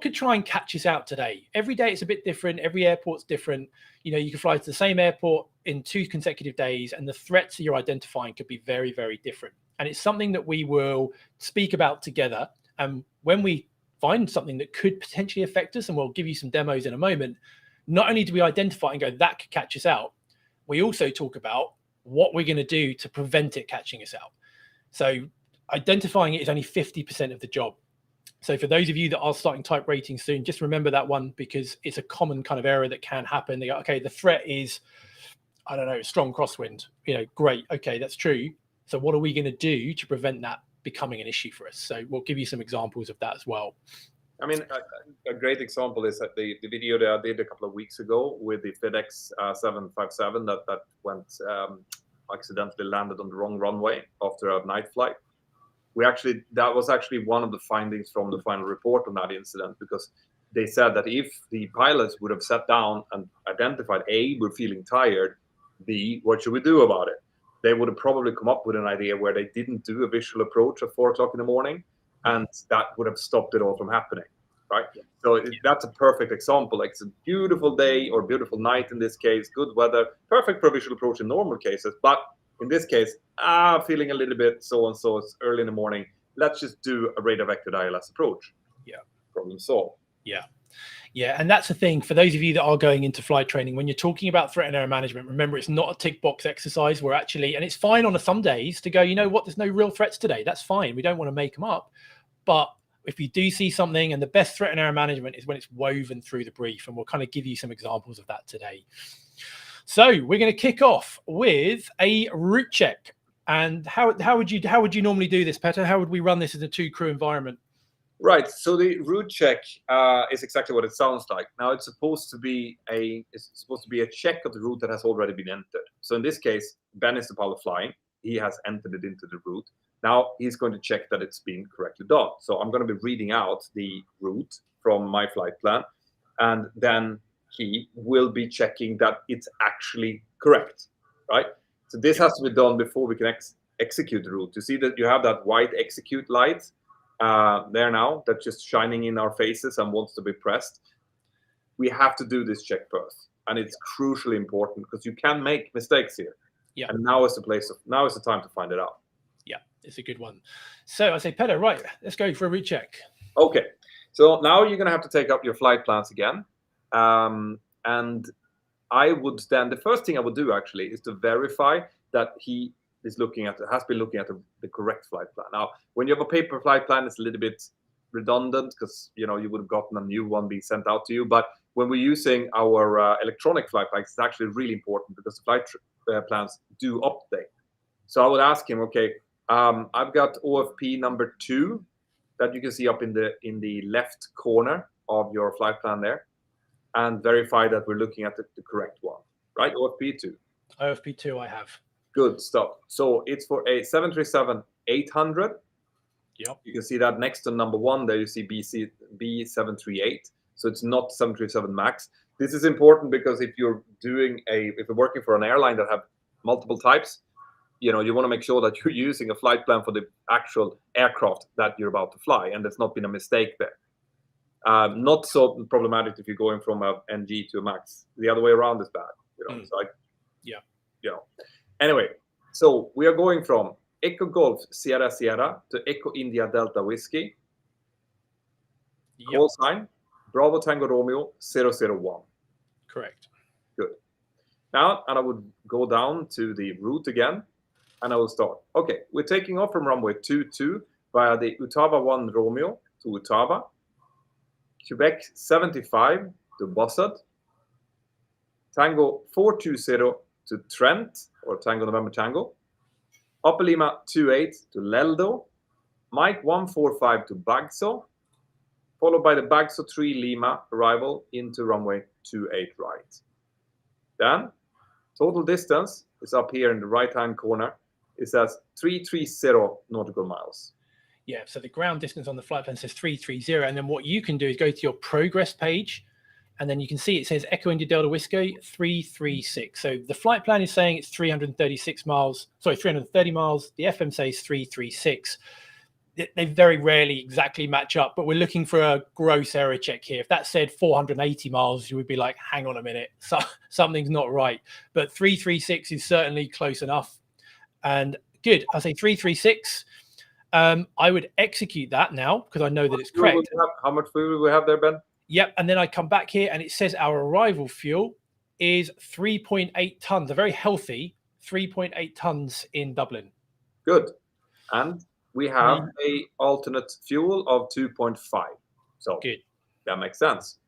could try and catch us out today. Every day it's a bit different. Every airport's different. You can fly to the same airport in 2 consecutive days, and the threats that you're identifying could be very, very different. And it's something that we will speak about together. And when we find something that could potentially affect us, and we'll give you some demos in a moment, not only do we identify and go, that could catch us out, we also talk about what we're going to do to prevent it catching us out. So identifying it is only 50% of the job. So for those of you that are starting type rating soon, just remember that one, because it's a common kind of error that can happen. They go, okay, the threat is, I don't know, strong crosswind. Great. Okay, that's true. So what are we going to do to prevent that becoming an issue for us? So we'll give you some examples of that as well. I mean, a great example is that the video that I did a couple of weeks ago with the FedEx 757 that went accidentally landed on the wrong runway after a night flight. That was actually one of the findings from the final report on that incident, because they said that if the pilots would have sat down and identified, A, we're feeling tired, B, what should we do about it? They would have probably come up with an idea where they didn't do a visual approach at 4 o'clock in the morning, and that would have stopped it all from happening, right? Yeah. So that's a perfect example. Like, it's a beautiful day or beautiful night in this case, good weather, perfect for a visual approach in normal cases. But in this case, feeling a little bit so-and-so, it's early in the morning, let's just do a radar vector ILS approach. Yeah. Problem solved. Yeah. Yeah, and that's the thing for those of you that are going into flight training. When you're talking about threat and error management, remember, it's not a tick box exercise. We're actually, and it's fine on some days to go, you know what, there's no real threats today. That's fine. We don't want to make them up. But if you do see something, and the best threat and error management is when it's woven through the brief, and we'll kind of give you some examples of that today. So we're going to kick off with a route check. And how would you normally do this, Petter? How would we run this in a 2-crew environment? Right. So the route check is exactly what it sounds like. Now, it's supposed to be a check of the route that has already been entered. So in this case, Ben is the pilot flying. He has entered it into the route. Now he's going to check that it's been correctly done. So I'm going to be reading out the route from my flight plan, and then he will be checking that it's actually correct, right? So this has to be done before we can execute the route. You see that you have that white execute light there now, that's just shining in our faces and wants to be pressed. We have to do this check first. and it's crucially important because you can make mistakes here. Yeah. And now is the time to find it out. Yeah, it's a good one. So I say, Petter, right, let's go for a route check. Okay, so now you're going to have to take up your flight plans again. And I would then, the first thing I would do actually is to verify that he has been looking at the correct flight plan. Now, when you have a paper flight plan, it's a little bit redundant because you would have gotten a new one being sent out to you. But when we're using our electronic flight plans, it's actually really important because the flight plans do update. So I would ask him, okay, I've got OFP number 2 that you can see up in the left corner of your flight plan there, and verify that we're looking at the correct one, right? OFP 2. OFP 2 I have. Good stuff. So it's for a 737-800. Yep. You can see that next to number 1 there you see B738. So it's not 737 MAX. This is important because if you're working for an airline that have multiple types, you want to make sure that you're using a flight plan for the actual aircraft that you're about to fly, and there's not been a mistake there. Not so problematic if you're going from a NG to a MAX. The other way around is bad. Anyway, so we are going from Echo Golf Sierra Sierra to Echo India Delta Whiskey. Call sign Bravo Tango Romeo 001. Correct. Good. Now, and I would go down to the route again, and I will start. Okay, we're taking off from runway 22 via the Ottawa 1 Romeo to Ottawa, Quebec 75 to Bossard, Tango 420 to Trent, or Tango November Tango, Upper Lima 28 to Leldo, Mike 145 to Bagso, followed by the Bagso 3 Lima arrival into runway 28 right. Then, total distance is up here in the right-hand corner. It says 330 nautical miles. Yeah, so the ground distance on the flight plan says 330, and then what you can do is go to your progress page, and then you can see it says Echo India Delta Whiskey 336. So the flight plan is saying it's 330 miles. The FM says 336. They very rarely exactly match up, but we're looking for a gross error check here. If that said 480 miles, you would be like, hang on a minute, something's not right. But 336 is certainly close enough. And good, I say 336. I would execute that now because I know that it's correct. How much fuel do we have there, Ben? Yep, and then I come back here and it says our arrival fuel is 3.8 tons, a very healthy 3.8 tons in Dublin. Good. And we have a alternate fuel of 2.5. So good. That makes sense.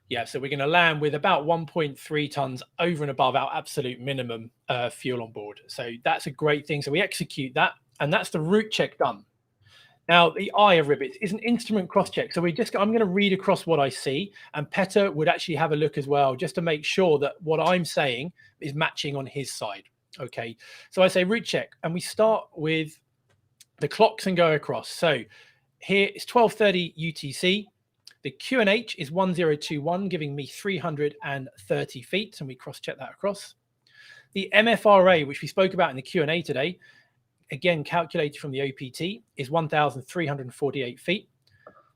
Yeah, so we're going to land with about 1.3 tons over and above our absolute minimum fuel on board. So that's a great thing. So we execute that, and that's the route check done. Now, the eye of Ribbit is an instrument cross-check. So I'm going to read across what I see, and Petter would actually have a look as well, just to make sure that what I'm saying is matching on his side. Okay, so I say route check, and we start with the clocks and go across. So here it's 12:30 UTC. The QNH is 1021, giving me 330 feet, and we cross-check that across. The MFRA, which we spoke about in the Q&A today, again calculated from the OPT, is 1,348 feet.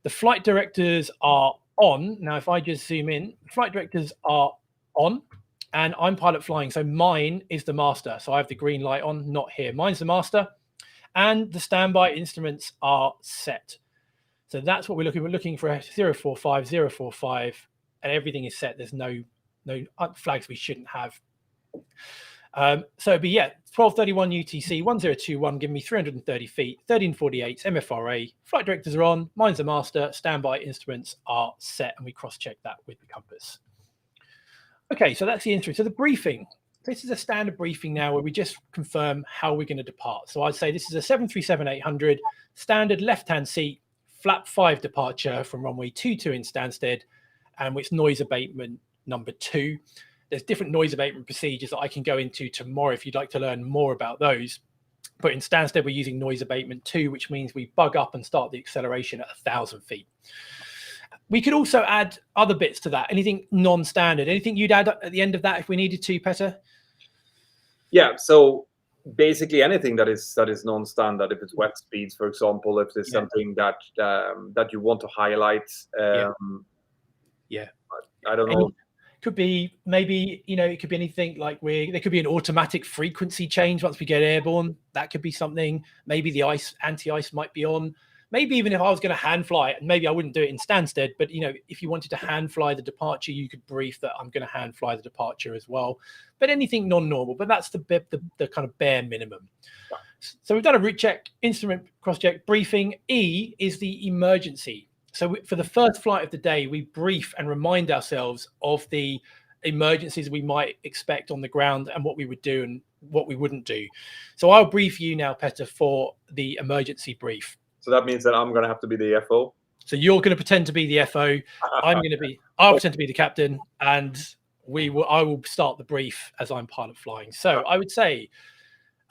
The flight directors are on. Now, if I just zoom in, flight directors are on, and I'm pilot flying, so mine is the master. So I have the green light on, not here. Mine's the master, and the standby instruments are set. So that's what we're looking. We're looking for a 045, 045, and everything is set. There's no flags we shouldn't have. So it'd be 12:31 UTC, 1021, giving me 330 feet, 1348 MFRA. Flight directors are on. Mine's the master. Standby instruments are set, and we cross-check that with the compass. Okay, so that's the intro. So the briefing. This is a standard briefing now where we just confirm how we're going to depart. So I'd say this is a 737-800 standard left-hand seat, flap 5 departure from runway 22 in Stansted, and it's noise abatement number 2. There's different noise abatement procedures that I can go into tomorrow if you'd like to learn more about those. But in Stansted, we're using noise abatement 2, which means we bug up and start the acceleration at 1,000 feet. We could also add other bits to that. Anything non-standard? Anything you'd add at the end of that if we needed to, Petter? Yeah, so basically anything that is non-standard, if it's wet speeds, for example, if there's something that you want to highlight. I don't know. Could be maybe, it could be anything like there could be an automatic frequency change once we get airborne. That could be something. Maybe the anti-ice might be on. Maybe even if I was going to hand fly it, and maybe I wouldn't do it in Stansted, but if you wanted to hand fly the departure, you could brief that I'm going to hand fly the departure as well. But anything non-normal, but that's the kind of bare minimum. So we've done a route check, instrument cross-check, briefing. E is the emergency. So for the first flight of the day, we brief and remind ourselves of the emergencies we might expect on the ground and what we would do and what we wouldn't do. So I'll brief you now, Petter, for the emergency brief. So that means that I'm going to have to be the FO. So you're going to pretend to be the FO. I'll pretend to be the captain, and I will start the brief as I'm pilot flying. So I would say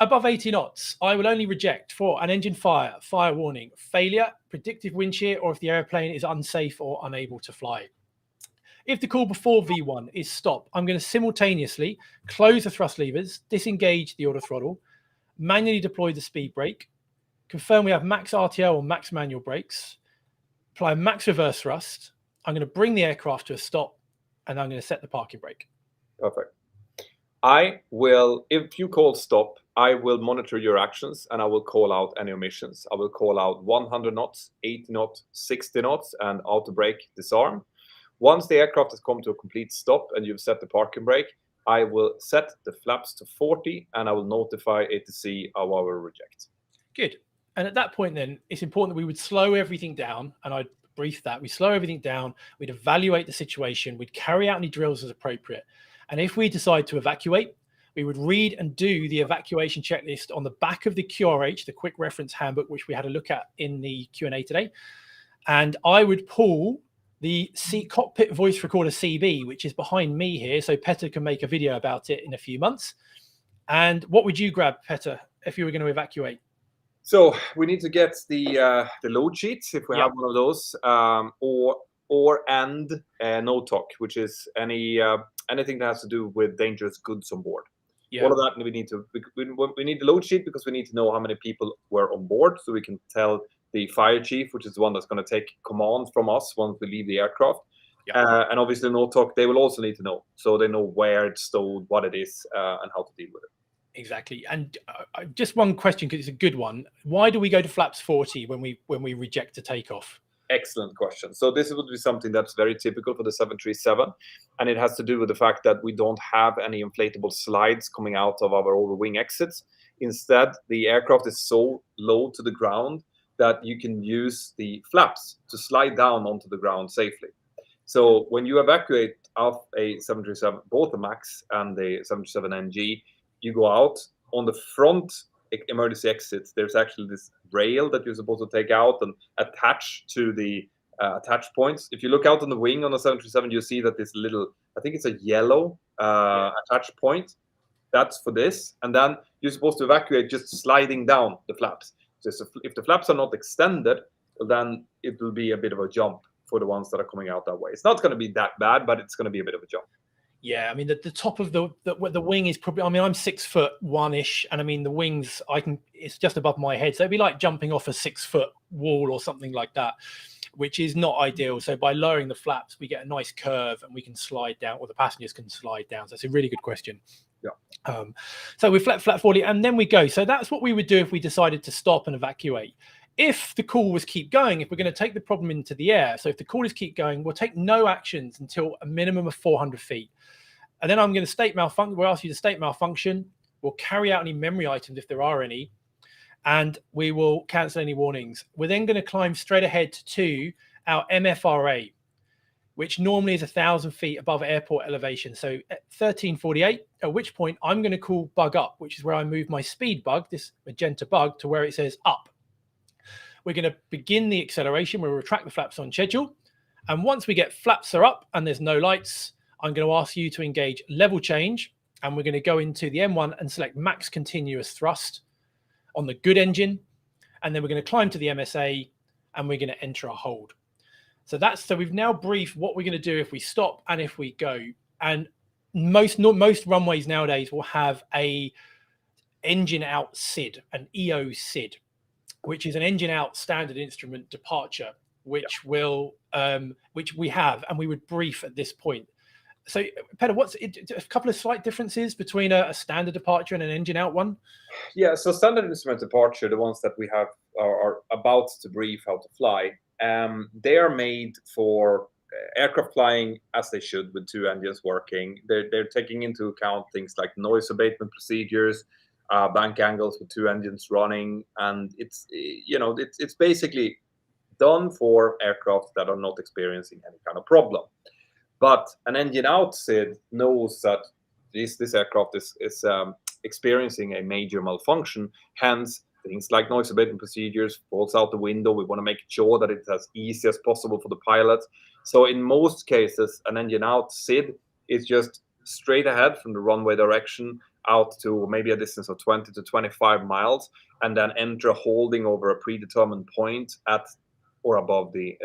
above 80 knots, I will only reject for an engine fire warning, failure, predictive wind shear, or if the airplane is unsafe or unable to fly. If the call before V1 is stop, I'm going to simultaneously close the thrust levers, disengage the auto throttle, manually deploy the speed brake, confirm we have max RTO or max manual brakes, apply max reverse thrust. I'm going to bring the aircraft to a stop, and I'm going to set the parking brake. Perfect. I will, if you call stop, I will monitor your actions and I will call out any omissions. I will call out 100 knots, 80 knots, 60 knots, and auto brake disarm. Once the aircraft has come to a complete stop and you've set the parking brake, I will set the flaps to 40 and I will notify ATC of our reject. Good. And at that point, then, it's important that we would slow everything down, and I'd brief that. We slow everything down, we'd evaluate the situation, we'd carry out any drills as appropriate. And if we decide to evacuate, we would read and do the evacuation checklist on the back of the QRH, the quick reference handbook, which we had a look at in the Q&A today. And I would pull the cockpit voice recorder CB, which is behind me here, so Petter can make a video about it in a few months. And what would you grab, Petter, if you were going to evacuate? So we need to get the load sheets, if we have one of those, and NOTOC, which is anything that has to do with dangerous goods on board. All of that we need the load sheet because we need to know how many people were on board, so we can tell the fire chief, which is the one that's going to take command from us once we leave the aircraft. And obviously NOTOC, they will also need to know, so they know where it's stowed, what it is, and how to deal with it. Exactly. And just one question, because it's a good one. Why do we go to flaps 40 when we reject a takeoff? Excellent question. So this would be something that's very typical for the 737, and it has to do with the fact that we don't have any inflatable slides coming out of our overwing exits. Instead, the aircraft is so low to the ground that you can use the flaps to slide down onto the ground safely. So when you evacuate off a 737, both the MAX and the 737NG, you go out on the front emergency exits. There's actually this rail that you're supposed to take out and attach to the attach points. If you look out on the wing on the 737, you see that this little, I think it's a yellow attach point. That's for this. And then you're supposed to evacuate just sliding down the flaps. Just if the flaps are not extended, then it will be a bit of a jump for the ones that are coming out that way. It's not going to be that bad, but it's going to be a bit of a jump. Yeah, I mean, the top of the wing is probably, I mean, I'm 6'1"-ish, and I mean, the wings, it's just above my head. So it'd be like jumping off a 6-foot wall or something like that, which is not ideal. So by lowering the flaps, we get a nice curve and we can slide down, or the passengers can slide down. So that's a really good question. Yeah. So we flat 40 and then we go. So that's what we would do if we decided to stop and evacuate. If the call was keep going, if we're going to take the problem into the air, so if the call is keep going, we'll take no actions until a minimum of 400 feet. And then I'm going to state malfunction. We'll ask you to state malfunction. We'll carry out any memory items if there are any, and we will cancel any warnings. We're then going to climb straight ahead to our MFRA, which normally is 1,000 feet above airport elevation. So at 1348, at which point I'm going to call bug up, which is where I move my speed bug, this magenta bug, to where it says up. We're going to begin the acceleration. We'll retract the flaps on schedule. And once we get flaps are up and there's no lights, I'm going to ask you to engage level change. And we're going to go into the M1 and select max continuous thrust on the good engine. And then we're going to climb to the MSA and we're going to enter a hold. So we've now briefed what we're going to do if we stop and if we go. And most runways nowadays will have a engine out SID, an EO SID, which is an engine out standard instrument departure, which we have, and we would brief at this point. So, Peter, what's a couple of slight differences between a standard departure and an engine out one? Yeah, so standard instrument departure, the ones that we have are about to brief how to fly, they are made for aircraft flying as they should with two engines working. They're taking into account things like noise abatement procedures, bank angles with two engines running, and it's basically done for aircraft that are not experiencing any kind of problem. But an engine out SID knows that this aircraft is experiencing a major malfunction. Hence, things like noise abatement procedures falls out the window. We want to make sure that it's as easy as possible for the pilot. So in most cases, an engine out SID is just straight ahead from the runway direction out to maybe a distance of 20 to 25 miles, and then enter a holding over a predetermined point at or above the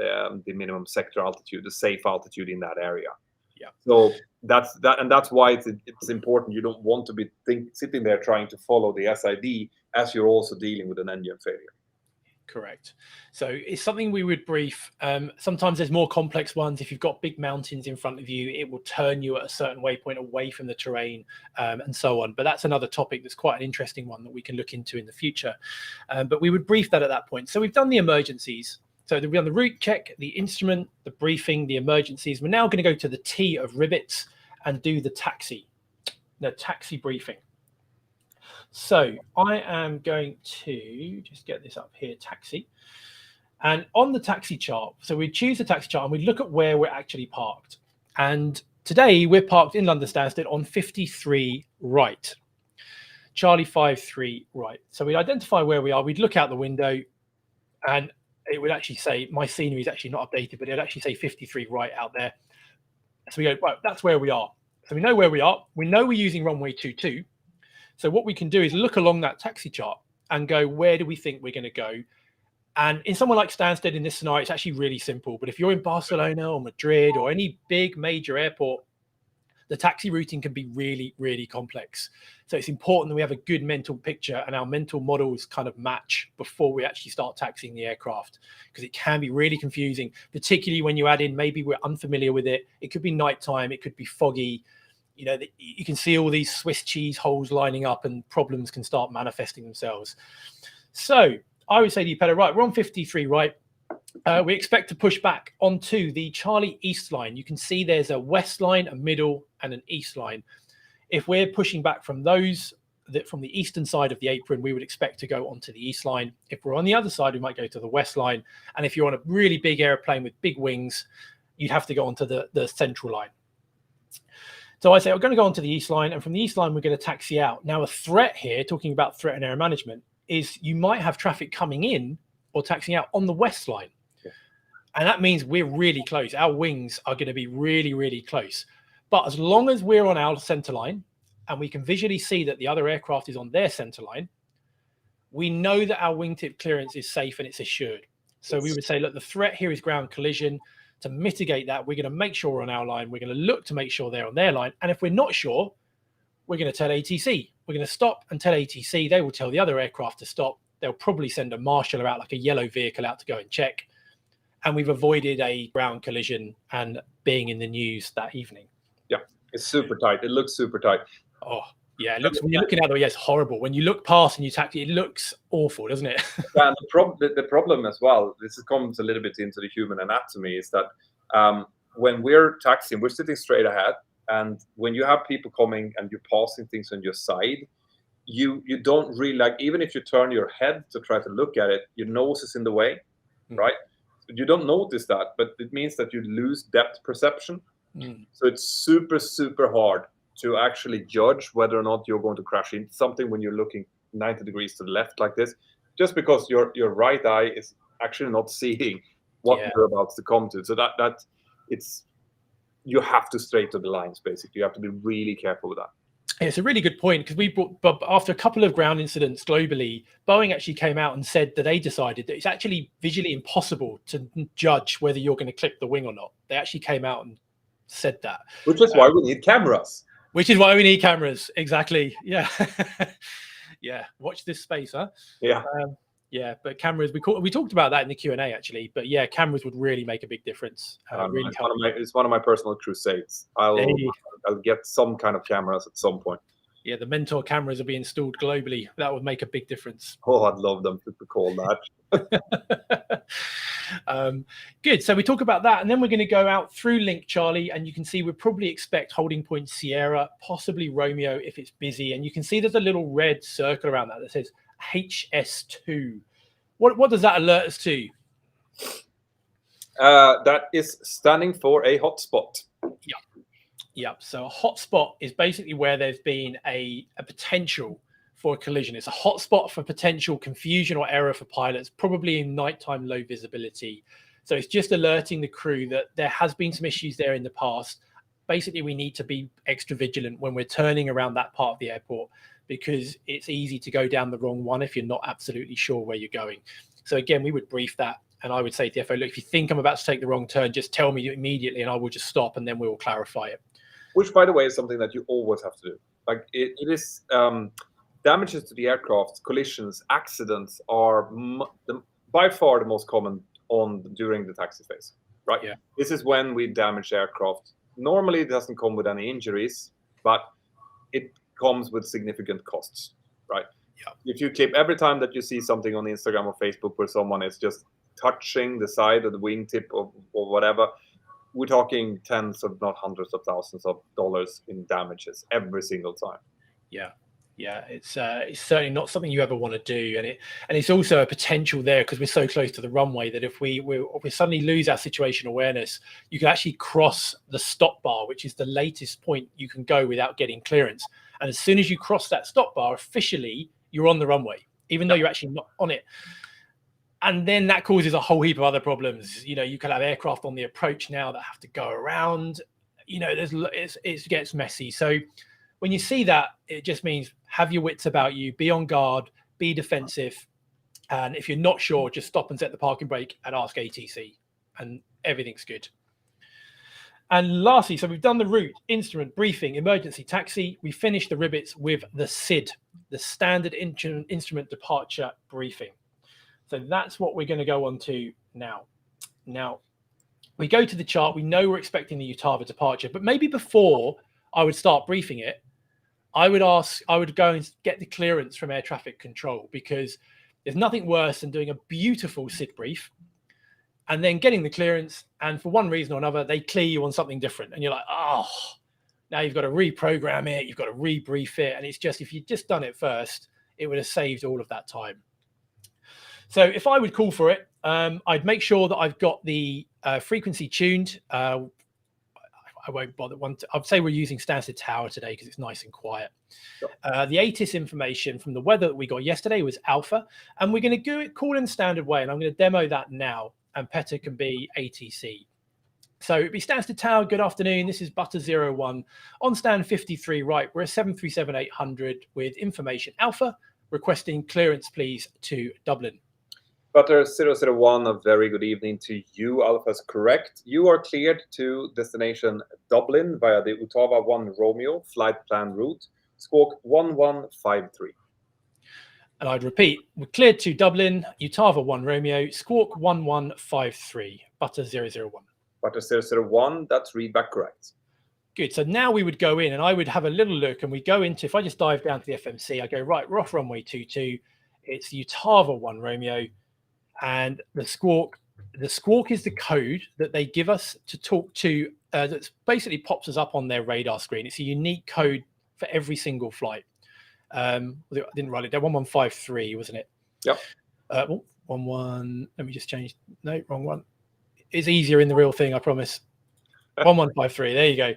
minimum sector altitude, the safe altitude in that area. Yeah. So that's why it's important. You don't want to be sitting there trying to follow the SID as you're also dealing with an engine failure. Correct. So it's something we would brief. Sometimes there's more complex ones. If you've got big mountains in front of you, it will turn you at a certain waypoint away from the terrain, and so on. But that's another topic that's quite an interesting one that we can look into in the future. But we would brief that at that point. So we've done the emergencies. So we've done the route check, the instrument, the briefing, the emergencies. We're now going to go to the T of rivets and do the taxi briefing. So I am going to just get this up here, taxi. And on the taxi chart, so we choose the taxi chart and we look at where we're actually parked. And today we're parked in London Stansted on 53 right, Charlie 53 right. So we'd identify where we are. We'd look out the window and it would actually say, my scenery is actually not updated, but it would actually say 53 right out there. So we go, right, that's where we are. So we know where we are. We know we're using runway 22. So what we can do is look along that taxi chart and go, where do we think we're going to go? And in somewhere like Stansted, in this scenario, it's actually really simple. But if you're in Barcelona or Madrid or any big major airport, the taxi routing can be really, really complex. So it's important that we have a good mental picture and our mental models kind of match before we actually start taxiing the aircraft, because it can be really confusing, particularly when you add in, maybe we're unfamiliar with it. It could be nighttime, it could be foggy. You know, you can see all these Swiss cheese holes lining up and problems can start manifesting themselves. So I would say to you, Peter, right, we're on 53 right. We expect to push back onto the Charlie East line. You can see there's a west line, a middle, and an east line. If we're pushing back from those, from the eastern side of the apron, we would expect to go onto the east line. If we're on the other side, we might go to the west line. And if you're on a really big airplane with big wings, you'd have to go onto the central line. So I say we're going to go onto the east line, and from the east line, we're going to taxi out. Now, a threat here, talking about threat and air management, is you might have traffic coming in or taxiing out on the west line. And that means we're really close. Our wings are going to be really, really close. But as long as we're on our center line and we can visually see that the other aircraft is on their center line, we know that our wingtip clearance is safe and it's assured. So we would say, look, the threat here is ground collision. To mitigate that, we're going to make sure we're on our line. We're going to look to make sure they're on their line. And if we're not sure, we're going to tell ATC. We're going to stop and tell ATC. They will tell the other aircraft to stop. They'll probably send a marshaller out, like a yellow vehicle out to go and check. And we've avoided a ground collision and being in the news that evening. Yeah, it's super tight. It looks super tight. Oh, yeah. It looks, when you're looking out the way, it's horrible. When you look past and you taxi, it looks awful, doesn't it? And the problem as well, this comes a little bit into the human anatomy, is that when we're taxiing, we're sitting straight ahead. And when you have people coming and you're passing things on your side, you don't really, like, even if you turn your head to try to look at it, your nose is in the way, right? You don't notice that, but it means that you lose depth perception. So it's super, super hard to actually judge whether or not you're going to crash into something when you're looking 90 degrees to the left like this, just because your right eye is actually not seeing what you're about to come to. So that it's, you have to straighten the lines, basically. You have to be really careful with that. It's a really good point, because we brought, but after a couple of ground incidents globally, Boeing actually came out and said that they decided that it's actually visually impossible to judge whether you're going to clip the wing or not. They actually came out and said that. Which is why we need cameras. Which is why we need cameras. Exactly. Yeah. Yeah. Watch this space, huh? Yeah. Yeah, but cameras, we talked about that in the Q&A actually, but yeah, cameras would really make a big difference. Really it's one of my personal crusades. I'll get some kind of cameras at some point. Yeah, the Mentor cameras will be installed globally. That would make a big difference. Oh, I'd love them to call that. Good. So we talk about that, and then we're going to go out through Link Charlie, and you can see we probably expect holding point Sierra, possibly Romeo if it's busy. And you can see there's a little red circle around that says HS2. What does that alert us to? That is standing for a hotspot. Yeah. So a hotspot is basically where there's been a potential for a collision. It's a hotspot for potential confusion or error for pilots, probably in nighttime low visibility. So it's just alerting the crew that there has been some issues there in the past. Basically, we need to be extra vigilant when we're turning around that part of the airport, because it's easy to go down the wrong one if you're not absolutely sure where you're going. So again, we would brief that, and I would say to the FO, look, if you think I'm about to take the wrong turn, just tell me immediately and I will just stop, and then we will clarify it. Which, by the way, is something that you always have to do. Like it is damages to the aircraft, collisions, accidents are by far the most common during the taxi phase, right? Yeah. This is when we damage aircraft. Normally, it doesn't come with any injuries, but it comes with significant costs, right? Yeah. If you clip every time that you see something on Instagram or Facebook where someone is just touching the side of the wingtip or whatever, we're talking tens of, not hundreds of thousands of dollars in damages every single time. Yeah, it's certainly not something you ever want to do, and it's also a potential there because we're so close to the runway that if we suddenly lose our situational awareness, you can actually cross the stop bar, which is the latest point you can go without getting clearance. And as soon as you cross that stop bar, officially you're on the runway, even though you're actually not on it. And then that causes a whole heap of other problems. You know, you can have aircraft on the approach now that have to go around. You know, it gets messy. So when you see that, it just means have your wits about you, be on guard, be defensive. And if you're not sure, just stop and set the parking brake and ask ATC, and everything's good. And lastly, so we've done the route, instrument, briefing, emergency, taxi. We finished the rivets with the SID, the standard instrument departure briefing. So that's what we're going to go on to now. Now, we go to the chart. We know we're expecting the Utava departure, but maybe before I would start briefing it, I would go and get the clearance from air traffic control, because there's nothing worse than doing a beautiful SID brief and then getting the clearance, and for one reason or another, they clear you on something different. And you're like, oh, now you've got to reprogram it. You've got to rebrief it. And it's just, if you'd just done it first, it would have saved all of that time. So if I would call for it, I'd make sure that I've got the frequency tuned. I won't bother. I'd say we're using Stansted Tower today because it's nice and quiet. Sure. The ATIS information from the weather that we got yesterday was alpha, and we're going to do it cool in standard way. And I'm going to demo that now, and Petter can be ATC. So it'd be Stansted Tower. Good afternoon. This is Butter 01 on stand 53. Right, we're a 737-800 with information alpha, requesting clearance, please, to Dublin. Butter 001, a very good evening to you. Alpha is correct. You are cleared to destination Dublin via the Utava 1 Romeo flight plan route, squawk 1153. And I'd repeat, we're cleared to Dublin, Utava 1 Romeo, squawk 1153, Butter 001. Butter 001, that's readback correct. Good. So now we would go in and I would have a little look, and we go into, if I just dive down to the FMC, I go, right, we're off runway 22. It's Utava 1 Romeo. And the squawk is the code that they give us to talk to, that basically pops us up on their radar screen. It's a unique code for every single flight. I didn't write it down. 1153, wasn't it? Yep. 11. Let me just change. No, wrong one. It's easier in the real thing, I promise. 1153. There you go.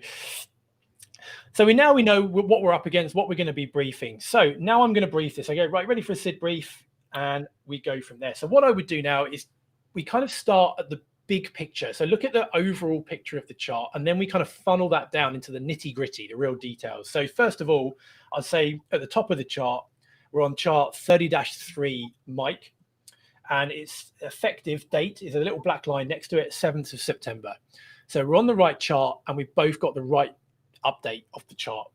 So we know what we're up against, what we're going to be briefing. So now I'm going to brief this. I go, right, ready for a SID brief, and we go from there. So what I would do now is we kind of start at the big picture. So look at the overall picture of the chart, and then we kind of funnel that down into the nitty gritty, the real details. So first of all, I'd say at the top of the chart, we're on chart 30-3 Mike, and its effective date is a little black line next to it, 7th of September. So we're on the right chart, and we've both got the right update of the chart.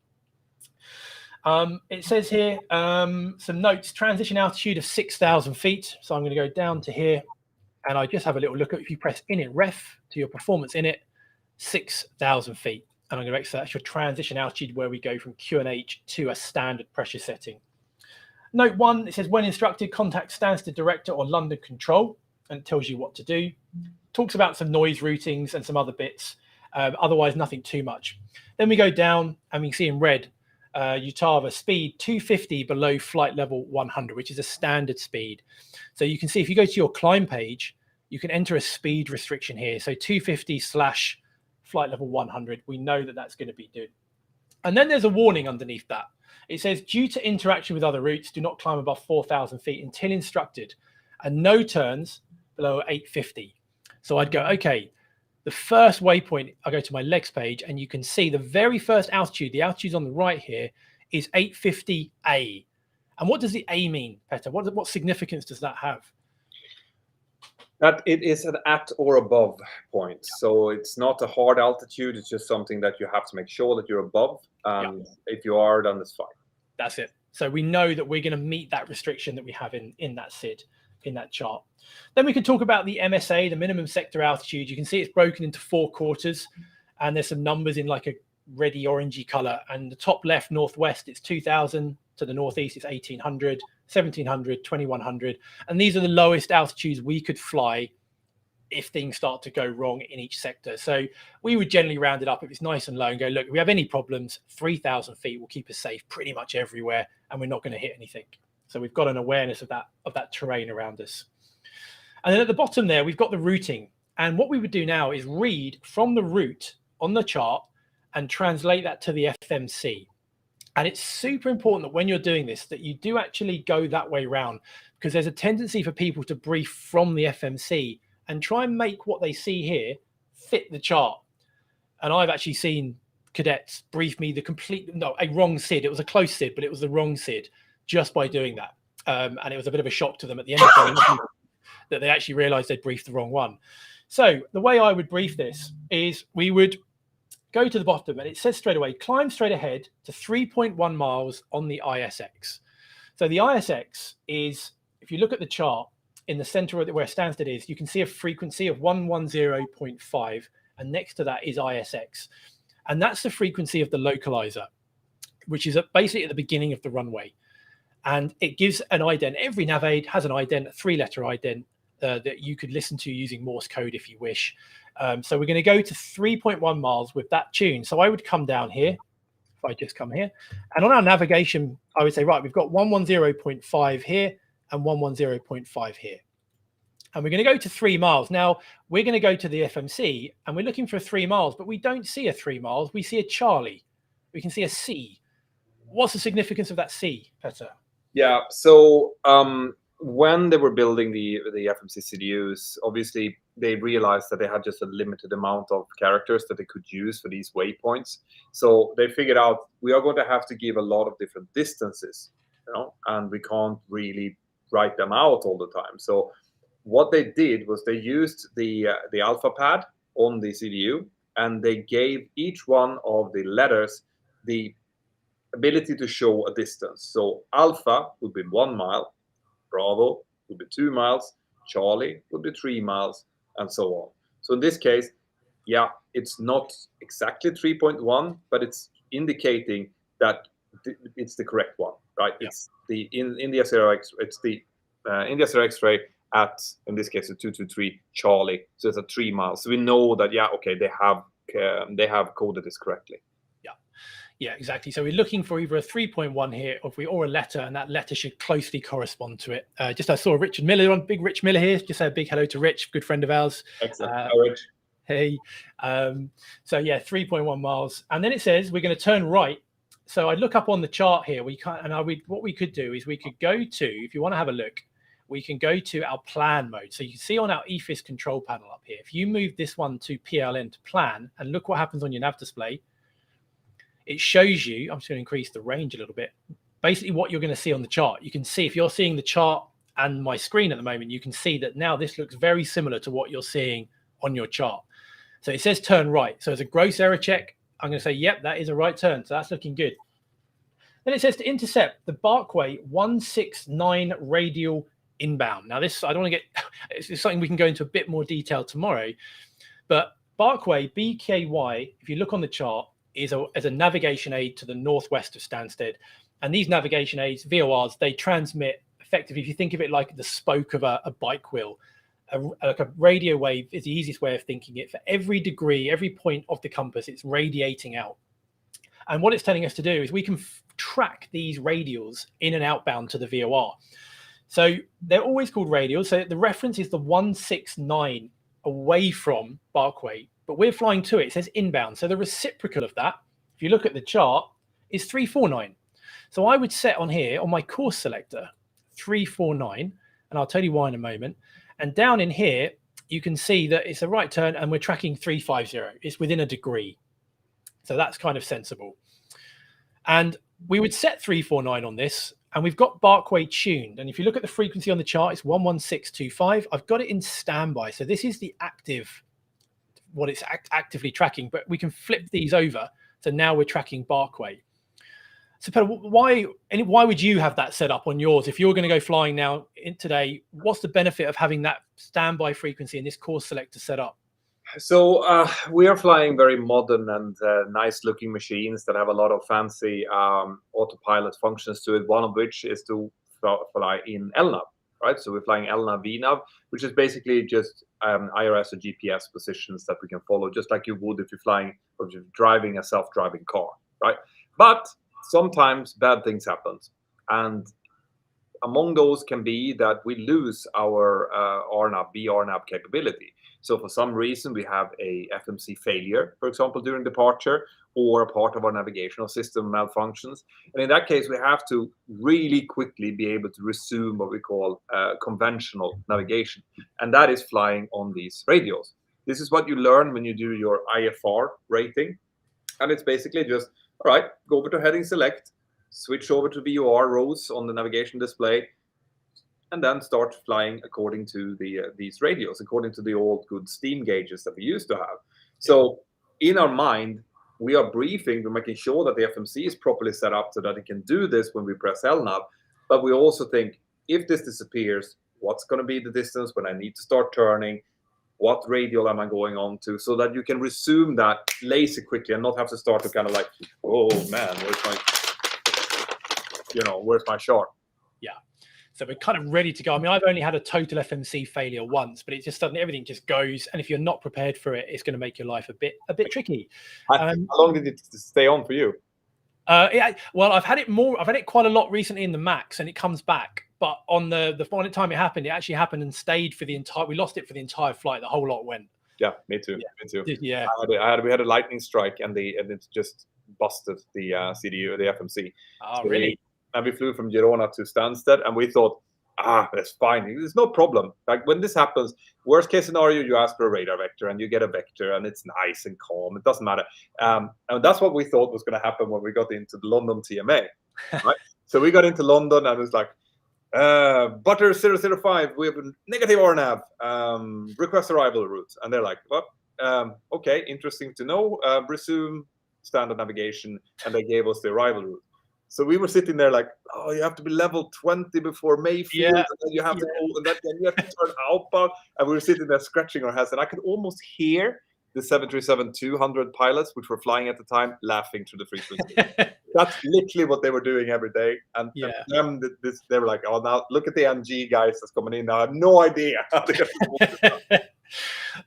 It says here, some notes, transition altitude of 6,000 feet. So I'm going to go down to here and I just have a little look at, if you press init ref to your performance init, 6,000 feet. And I'm going to make so that's your transition altitude where we go from QNH to a standard pressure setting. Note 1, it says when instructed, contact Stansted director or London control, and it tells you what to do. Talks about some noise routings and some other bits. Otherwise, nothing too much. Then we go down and we can see in red, Utava speed 250 below flight level 100, which is a standard speed. So you can see if you go to your climb page, you can enter a speed restriction here. So 250 / flight level 100. We know that that's going to be good. And then there's a warning underneath that. It says, due to interaction with other routes, do not climb above 4,000 feet until instructed, and no turns below 850. So I'd go, okay, the first waypoint, I go to my legs page, and you can see the very first altitude, the altitude on the right here, is 850A. And what does the A mean, Petter? What significance does that have? That it is an at or above point. So it's not a hard altitude. It's just something that you have to make sure that you're above. And if you are, then it's fine. That's it. So we know that we're going to meet that restriction that we have in that SID, in that chart. Then we can talk about the MSA, the minimum sector altitude. You can see it's broken into 4 quarters, and there's some numbers in like a reddy orangey color. And the top left, northwest, it's 2,000. To the northeast, it's 1,800, 1,700, 2,100. And these are the lowest altitudes we could fly if things start to go wrong in each sector. So we would generally round it up if it's nice and low and go, look, if we have any problems, 3,000 feet will keep us safe pretty much everywhere, and we're not going to hit anything. So we've got an awareness of that terrain around us. And then at the bottom there, we've got the routing. And what we would do now is read from the route on the chart and translate that to the FMC. And it's super important that when you're doing this, that you do actually go that way round, because there's a tendency for people to brief from the FMC and try and make what they see here fit the chart. And I've actually seen cadets brief me a wrong SID. It was a close SID, but it was the wrong SID just by doing that. And it was a bit of a shock to them at the end of the day that they actually realized they'd briefed the wrong one. So the way I would brief this is we would go to the bottom, and it says straight away, climb straight ahead to 3.1 miles on the ISX. So the ISX is, if you look at the chart in the center of where Stansted is, you can see a frequency of 110.5, and next to that is ISX. And that's the frequency of the localizer, which is basically at the beginning of the runway. And it gives an ident. Every nav aid has an ident, a 3-letter ident that you could listen to using Morse code if you wish. So we're going to go to 3.1 miles with that tune. So I would come down here, if I just come here, and on our navigation, I would say, right, we've got 110.5 here and 110.5 here. And we're going to go to 3 miles. Now, we're going to go to the FMC, and we're looking for 3 miles, but we don't see a 3 miles. We see a Charlie. We can see a C. What's the significance of that C, Petter? Yeah, so when they were building the FMC CDUs, obviously they realized that they had just a limited amount of characters that they could use for these waypoints. So they figured out we are going to have to give a lot of different distances, and we can't really write them out all the time. So what they did was they used the alpha pad on the CDU, and they gave each one of the letters the ability to show a distance. So alpha would be 1 mile, Bravo would be 2 miles, Charlie would be 3 miles, and so on. So in this case, yeah, it's not exactly 3.1, but it's indicating that it's the correct one, right? Yeah. It's the India Sierra X-ray. It's the India Sierra X-ray at, in this case, a 223 Charlie. So it's a 3 miles. So we know that, yeah, okay, they have coded this correctly. Yeah, exactly. So we're looking for either a 3.1 here or a letter, and that letter should closely correspond to it. I saw Richard Miller on, big Rich Miller here. Just say a big hello to Rich, good friend of ours. Excellent. Hi, Rich. Hey. So yeah, 3.1 miles. And then it says we're going to turn right. So I look up on the chart here. What we could do is we could go to, if you want to have a look, we can go to our plan mode. So you can see on our EFIS control panel up here, if you move this one to PLN to plan, and look what happens on your nav display, it shows you, I'm just going to increase the range a little bit, basically what you're going to see on the chart. You can see, if you're seeing the chart and my screen at the moment, you can see that now this looks very similar to what you're seeing on your chart. So it says turn right. So as a gross error check, I'm going to say, yep, that is a right turn. So that's looking good. Then it says to intercept the Barkway 169 radial inbound. Now this, I don't want to get, it's something we can go into a bit more detail tomorrow, but Barkway, BKY, if you look on the chart, is a navigation aid to the northwest of Stansted. And these navigation aids, VORs, they transmit effectively, if you think of it like the spoke of a bike wheel, like a radio wave is the easiest way of thinking it. For every degree, every point of the compass, it's radiating out. And what it's telling us to do is we can track these radials in and outbound to the VOR. So they're always called radials. So the reference is the 169 away from Barkway, but we're flying to it. It says inbound. So the reciprocal of that, if you look at the chart, is 349. So I would set on here on my course selector 349, and I'll tell you why in a moment. And down in here, you can see that it's a right turn and we're tracking 350. It's within a degree. So that's kind of sensible. And we would set 349 on this, and we've got Barkway tuned. And if you look at the frequency on the chart, it's 11625. I've got it in standby. So this is the active, what it's actively tracking, but we can flip these over. So now we're tracking Barkway. So Peter, why would you have that set up on yours? If you're going to go flying now today, what's the benefit of having that standby frequency and this course selector set up? So we are flying very modern and nice looking machines that have a lot of fancy autopilot functions to it, one of which is to fly in LNAV, right? So we're flying LNAV, VNAV, which is basically just IRS or GPS positions that we can follow, just like you would if you're flying or if you're driving a self-driving car, right? But sometimes bad things happen. And among those can be that we lose our RNAV, BRNAV capability. So for some reason, we have a FMC failure, for example, during departure, or a part of our navigational system malfunctions. And in that case, we have to really quickly be able to resume what we call conventional navigation. And that is flying on these radios. This is what you learn when you do your IFR rating. And it's basically just, all right, go over to heading select, switch over to VOR rows on the navigation display, and then start flying according to these radios, according to the old good steam gauges that we used to have. So in our mind, we are briefing, we're making sure that the FMC is properly set up so that it can do this when we press LNAV. But we also think, if this disappears, what's going to be the distance when I need to start turning? What radial am I going on to? So that you can resume that lazy quickly and not have to start to kind of like, oh man, where's my chart? Yeah. So we're kind of ready to go. I mean, I've only had a total FMC failure once, but it just suddenly everything just goes. And if you're not prepared for it, it's going to make your life a bit tricky. How long did it stay on for you? Well, I've had it quite a lot recently in the Max, and it comes back. But on the time it happened, it actually happened and stayed for the entire. We lost it for the entire flight. The whole lot went. Yeah, me too. Yeah. Me too. Yeah. We had a lightning strike, and it just busted the CDU, the FMC. Oh, so really? And we flew from Girona to Stansted, and we thought, that's fine. There's no problem. Like when this happens, worst case scenario, you ask for a radar vector and you get a vector, and it's nice and calm. It doesn't matter. And that's what we thought was going to happen when we got into the London TMA. Right? So we got into London, and it was like, Butter 005, we have a negative RNAV, request arrival route. And they're like, what? Okay, interesting to know. Resume standard navigation. And they gave us the arrival route. So we were sitting there like, oh, you have to be level 20 before Mayfield, and then you have to go, and then you have to turn outbound. And we were sitting there scratching our heads, and I could almost hear the 737-200 pilots, which were flying at the time, laughing through the frequency. That's literally what they were doing every day. And they were like, oh, now look at the MG guys that's coming in now. I have no idea how they're going to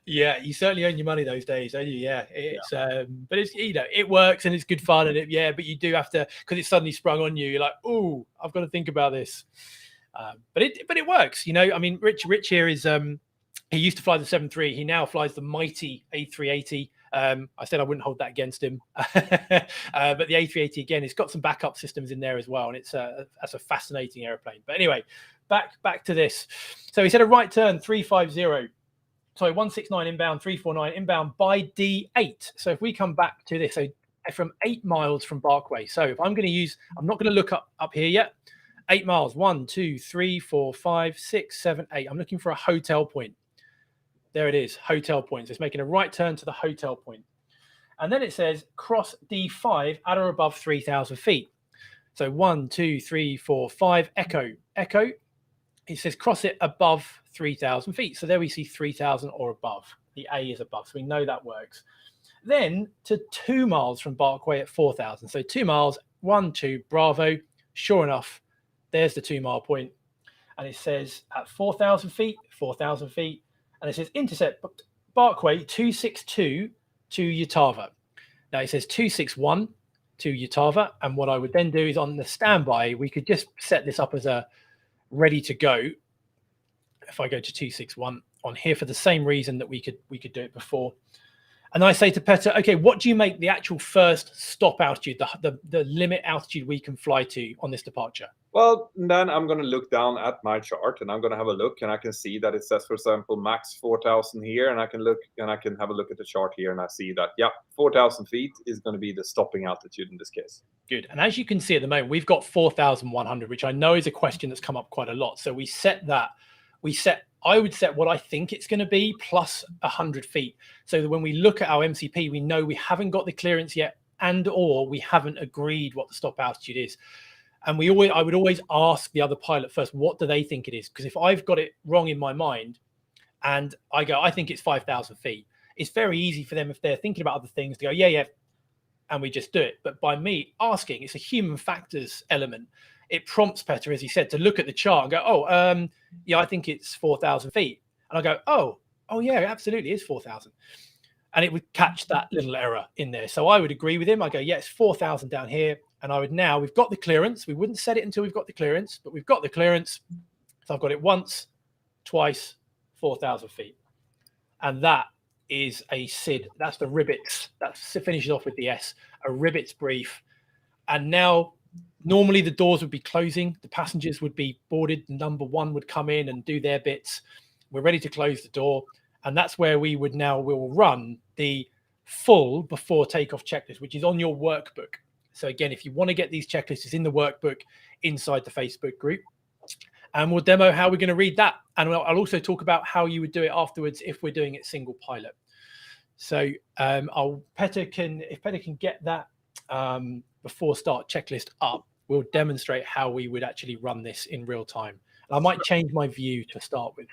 Yeah, you certainly earn your money those days, don't you? Yeah, it's but it's it works and it's good fun, and but you do have to, because it's suddenly sprung on you. You're like, oh, I've got to think about this. But it works. I mean, Rich here is he used to fly the 737. He now flies the mighty A380. I said I wouldn't hold that against him, but the A380 again, it's got some backup systems in there as well, and that's a fascinating airplane. But anyway, back to this. So he said a right turn 350. Sorry, 169 inbound, 349 inbound by D8. So if we come back to this, so from 8 miles from Barkway. So if I'm going to use, I'm not going to look up here yet. 8 miles, 1, 2, 3, 4, 5, 6, 7, 8. I'm looking for a hotel point. There it is, hotel point. So it's making a right turn to the hotel point. And then it says cross D5 at or above 3,000 feet. So 1, 2, 3, 4, 5, echo. It says cross it above 3,000 feet. So there we see 3,000 or above. The A is above, so we know that works. Then to 2 miles from Barkway at 4,000. So 2 miles, 1, 2, Bravo. Sure enough, there's the 2 mile point. And it says at 4,000 feet, and it says intercept Barkway 262 to Yatava. Now it says 261 to Yatava. And what I would then do is on the standby, we could just set this up as a ready to go. If I go to 261 on here for the same reason that we could do it before. And I say to Petter, okay, what do you make the actual first stop altitude, the limit altitude we can fly to on this departure? Well, then I'm going to look down at my chart and I'm going to have a look, and I can see that it says, for example, max 4,000 here, and I can look and I can have a look at the chart here, and I see that, yeah, 4,000 feet is going to be the stopping altitude in this case. Good. And as you can see at the moment, we've got 4,100, which I know is a question that's come up quite a lot. So we set that. I would set what I think it's going to be plus 100 feet. So that when we look at our MCP, we know we haven't got the clearance yet, and or we haven't agreed what the stop altitude is. And I would always ask the other pilot first, what do they think it is? Because if I've got it wrong in my mind and I go, I think it's 5,000 feet, it's very easy for them, if they're thinking about other things, to go, yeah, and we just do it. But by me asking, it's a human factors element. It prompts Petter, as he said, to look at the chart and go, yeah, I think it's 4,000 feet. And I go, oh yeah, absolutely, it's 4,000. And it would catch that little error in there. So I would agree with him. I go, yeah, it's 4,000 down here. And we've got the clearance. We wouldn't set it until we've got the clearance, but we've got the clearance. So I've got it once, twice, 4,000 feet. And that is a SID. That's the Ribbits. That finishes off with the S, a Ribbits brief. And now, normally the doors would be closing. The passengers would be boarded. Number 1 would come in and do their bits. We're ready to close the door. And that's where we will run the full before takeoff checklist, which is on your workbook. So again, if you want to get these checklists, it's in the workbook inside the Facebook group. And we'll demo how we're going to read that. And I'll also talk about how you would do it afterwards if we're doing it single pilot. So if Petter can get that before start checklist up, we'll demonstrate how we would actually run this in real time. And I might change my view to start with.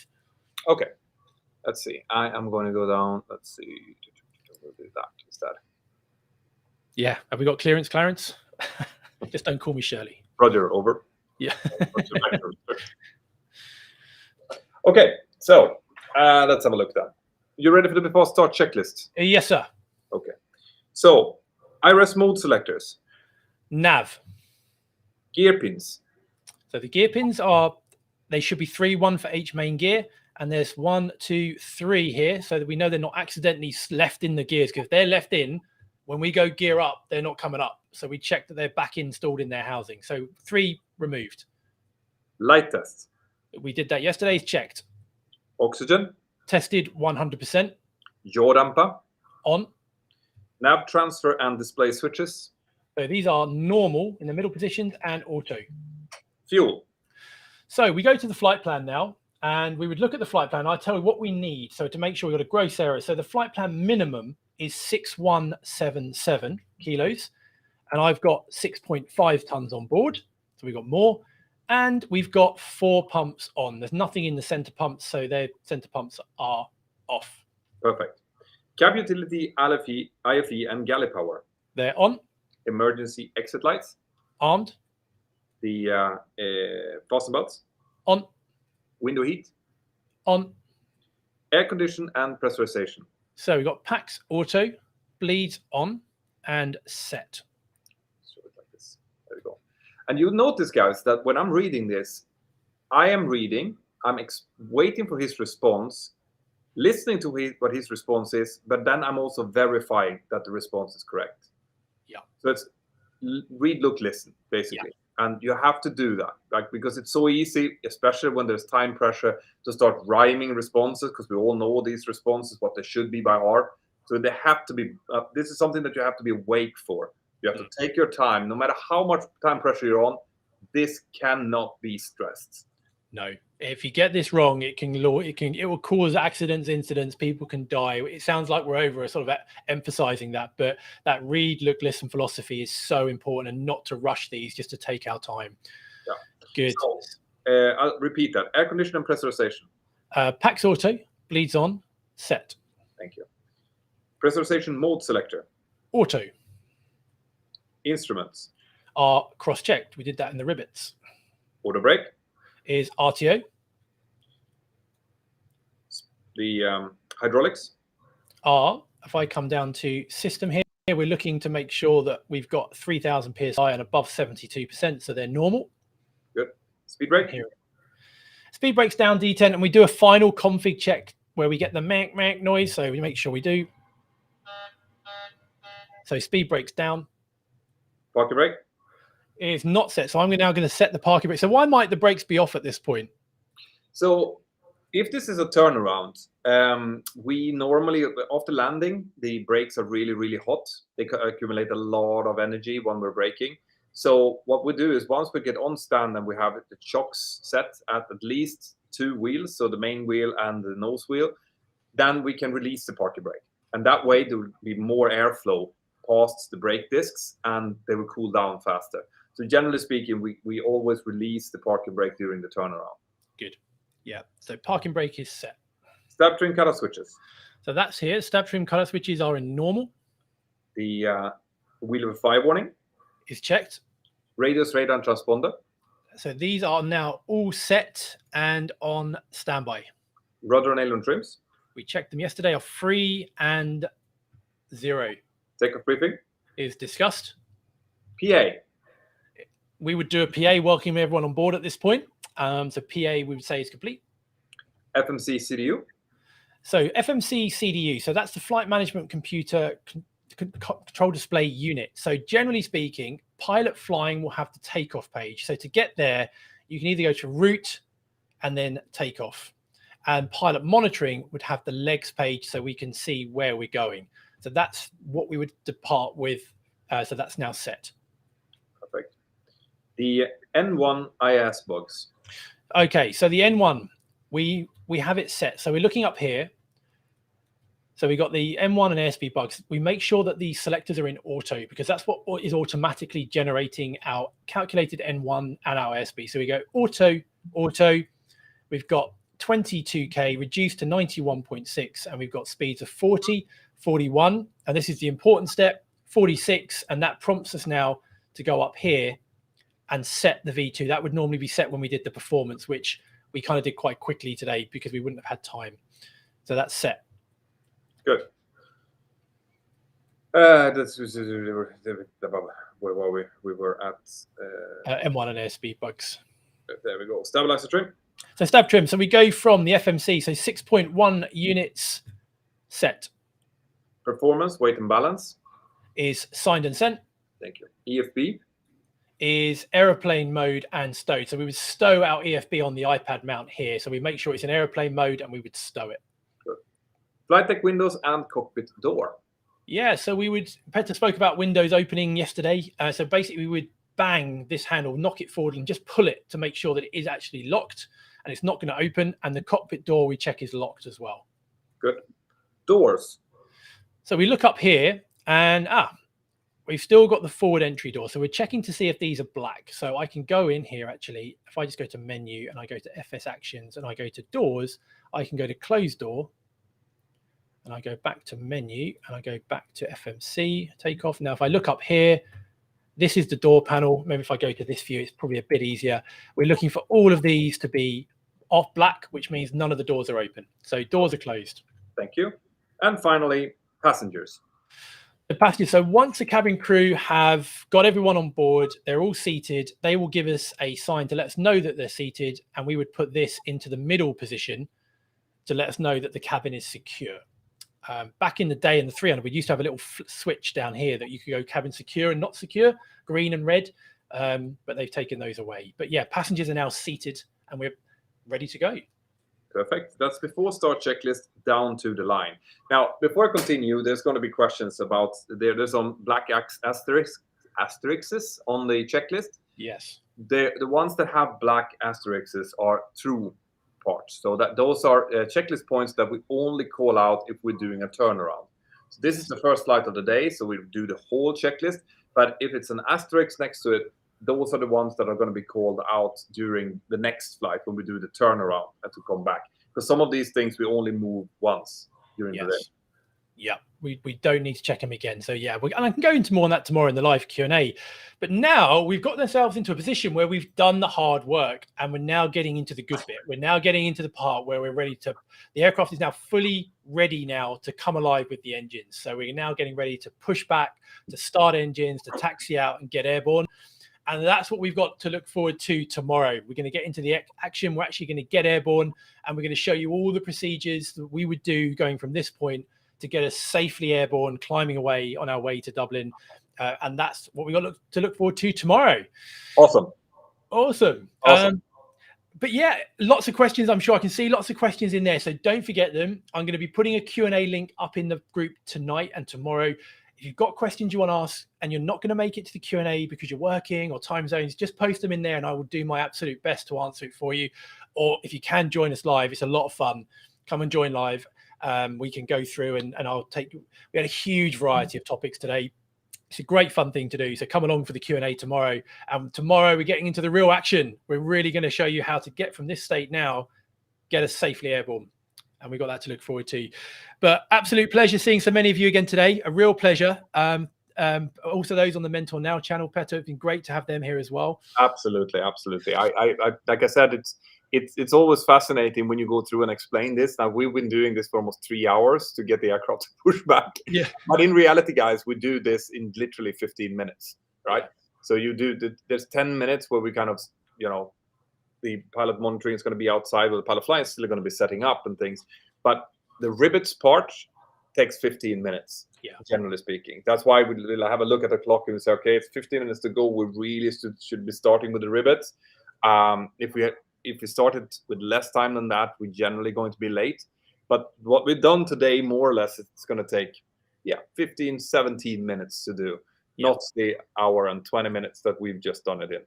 Okay, let's see. I am going to go down. Let's see. We'll do that instead. Yeah, have we got clearance, Clarence? Just don't call me Shirley. Roger, over. Yeah. Okay, so let's have a look then. You ready for the before start checklist? Yes, sir. Okay. So, IRS mode selectors. Nav. Gear pins. So the gear pins they should be 3, 1 for each main gear. And there's 1, 2, 3 here, so that we know they're not accidentally left in the gears. Because if they're left in, when we go gear up, they're not coming up. So we check that they're back installed in their housing. So 3 removed. Light test. We did that yesterday. It's checked. Oxygen. Tested 100%. Yaw damper. On. Nav transfer and display switches. So these are normal in the middle positions and auto. Fuel. So we go to the flight plan now, and we would look at the flight plan. I tell you what we need. So to make sure we've got a gross error. So the flight plan minimum is 6177 kilos. And I've got 6.5 tons on board. So we've got more. And we've got 4 pumps on. There's nothing in the center pumps, so their center pumps are off. Perfect. Cab utility, IFE, and galley power. They're on. Emergency exit lights. Armed. The fasten belts. On. Window heat. On. Air condition and pressurization. So we've got PAX auto, bleeds on, and set. So like this. There we go. And you'll notice, guys, that when I'm reading this, I am reading, I'm waiting for his response, listening to what his response is, but then I'm also verifying that the response is correct. Yeah. So it's read, look, listen, basically. Yeah. And you have to do that, like, because it's so easy, especially when there's time pressure, to start rhyming responses, because we all know these responses, what they should be by heart. So they have to be, this is something that you have to be awake for. You have to take your time, no matter how much time pressure you're on. This cannot be stressed. No, if you get this wrong, it will cause accidents, incidents. People can die. It sounds like we're over sort of emphasizing that, but that read, look, listen philosophy is so important, and not to rush these, just to take our time. Yeah. Good. So, I'll repeat that: air conditioning and pressurization. Pax auto, bleeds on, set. Thank you. Pressurization mode selector. Auto. Instruments are cross-checked. We did that in the rivets. Auto brake is RTO. The hydraulics are, if I come down to system here, we're looking to make sure that we've got 3000 PSI and above 72%, so they're normal. Good. Speed brake. Here. Speed brake's down D10, and we do a final config check where we get the mank mank noise, so we make sure we do. So speed brake's down. Parking brake is not set, so I'm now going to set the parking brake. So why might the brakes be off at this point? So if this is a turnaround, we normally, after landing, the brakes are really, really hot. They accumulate a lot of energy when we're braking. So what we do is, once we get on stand and we have the chocks set at least 2 wheels, so the main wheel and the nose wheel, then we can release the parking brake. And that way there will be more airflow past the brake discs, and they will cool down faster. So generally speaking, we always release the parking brake during the turnaround. Good. Yeah. So parking brake is set. Stab trim color switches. So that's here. Stab trim color switches are in normal. The wheel of fire warning is checked. Radius, radar, and transponder. So these are now all set and on standby. Rudder and aileron trims. We checked them yesterday, are 3 and 0. Takeoff briefing is discussed. PA. We would do a PA, welcome everyone on board at this point. So PA we would say is complete. FMC CDU. So FMC CDU, so that's the flight management computer control display unit. So generally speaking, pilot flying will have the takeoff page. So to get there, you can either go to route and then takeoff. And pilot monitoring would have the legs page, so we can see where we're going. So that's what we would depart with. So that's now set. Perfect. The N1 IS bugs. Okay, so the N1, we have it set. So we're looking up here. So we got the M1 and ASB bugs. We make sure that the selectors are in auto, because that's what is automatically generating our calculated N1 and our ASB. So we go auto, auto. We've got 22K reduced to 91.6, and we've got speeds of 40, 41, and this is the important step, 46, and that prompts us now to go up here and set the V2. That would normally be set when we did the performance, which we kind of did quite quickly today because we wouldn't have had time. So that's set. Good. This was where were we? We were at M1 and ASB bugs. There we go. Stabilizer trim. So stab trim. So we go from the FMC. So 6.1 units set. Performance, weight and balance is signed and sent. Thank you. EFB is aeroplane mode and stowed. So we would stow our EFB on the iPad mount here. So we make sure it's in aeroplane mode and we would stow it. Good. Flight deck windows and cockpit door. Yeah, so we would, Petter spoke about windows opening yesterday. So basically we would bang this handle, knock it forward and just pull it to make sure that it is actually locked and it's not going to open. And the cockpit door we check is locked as well. Good. Doors. So we look up here and we've still got the forward entry door. So we're checking to see if these are black. So I can go in here actually. If I just go to menu and I go to FS actions and I go to doors, I can go to close door and I go back to menu and I go back to FMC takeoff. Now, if I look up here, this is the door panel. Maybe if I go to this view, it's probably a bit easier. We're looking for all of these to be off black, which means none of the doors are open. So doors are closed. Thank you. And finally, passengers. The passengers. So once the cabin crew have got everyone on board, they're all seated, they will give us a sign to let us know that they're seated. And we would put this into the middle position to let us know that the cabin is secure. Back in the day in the 300, we used to have a little switch down here that you could go cabin secure and not secure, green and red, but they've taken those away. But yeah, passengers are now seated and we're ready to go. Perfect. That's before start checklist down to the line. Now, before I continue, there's going to be questions about, there's some black asterisks on the checklist. Yes. The ones that have black asterisks are true parts. So that those are checklist points that we only call out if we're doing a turnaround. So this is the first flight of the day, so we do the whole checklist. But if it's an asterisk next to it, those are the ones that are going to be called out during the next flight when we do the turnaround and to come back. Because some of these things we only move once during the day. Yeah, we don't need to check them again. So yeah, and I can go into more on that tomorrow in the live Q&A. But now we've got ourselves into a position where we've done the hard work and we're now getting into the good bit. We're now getting into the part where we're ready to, the aircraft is now fully ready now to come alive with the engines. So we're now getting ready to push back, to start engines, to taxi out and get airborne. And that's what we've got to look forward to tomorrow. We're going to get into the action. We're actually going to get airborne and we're going to show you all the procedures that we would do going from this point to get us safely airborne, climbing away on our way to Dublin. And that's what we got to look forward to tomorrow. Awesome. But yeah, lots of questions. I'm sure I can see lots of questions in there. So don't forget them. I'm going to be putting a Q&A link up in the group tonight and tomorrow. If you've got questions you want to ask and you're not going to make it to the Q&A because you're working or time zones, just post them in there and I will do my absolute best to answer it for you. Or if you can join us live, it's a lot of fun. Come and join live. We can go through and I'll take, we had a huge variety of topics today. It's a great fun thing to do. So come along for the Q&A tomorrow. Tomorrow we're getting into the real action. We're really going to show you how to get from this state now, get us safely airborne. And we've got that to look forward to. But absolute pleasure seeing so many of you again today. A real pleasure. Also those on the Mentor Now channel, Petter, it's been great to have them here as well. Absolutely. I like I said, it's always fascinating when you go through and explain this. Now we've been doing this for almost 3 hours to get the aircraft to push back. Yeah. But in reality, guys, we do this in literally 15 minutes, right? Yeah. So you do there's 10 minutes where we kind of, the pilot monitoring is going to be outside, where the pilot flying is still going to be setting up and things. But the rivets part takes 15 minutes, generally speaking. That's why we'll have a look at the clock and we say, okay, it's 15 minutes to go. We really should be starting with the rivets. If we started with less time than that, we're generally going to be late. But what we've done today, more or less, it's going to take, 15, 17 minutes to do, not the hour and 20 minutes that we've just done it in.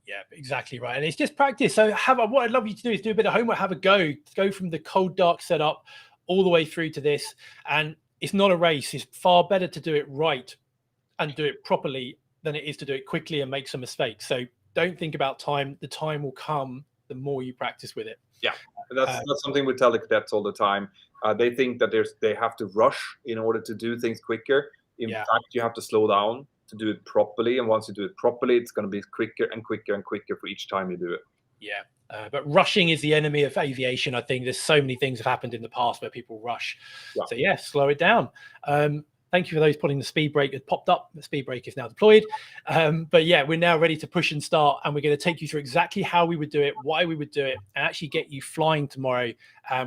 Yeah, exactly right. And it's just practice. So what I'd love you to do is do a bit of homework, have a go from the cold, dark setup all the way through to this. And it's not a race. It's far better to do it right and do it properly than it is to do it quickly and make some mistakes. So don't think about time. The time will come the more you practice with it. Yeah, that's something we tell the cadets all the time. They think that they have to rush in order to do things quicker. In fact, you have to slow down to do it properly. And once you do it properly, it's going to be quicker and quicker and quicker for each time you do it. Yeah. But rushing is the enemy of aviation. I think there's so many things have happened in the past where people rush. So slow it down. Thank you for those putting the speed brake. It popped up. The speed brake is now deployed. But yeah, we're now ready to push and start. And we're going to take you through exactly how we would do it, why we would do it, and actually get you flying tomorrow.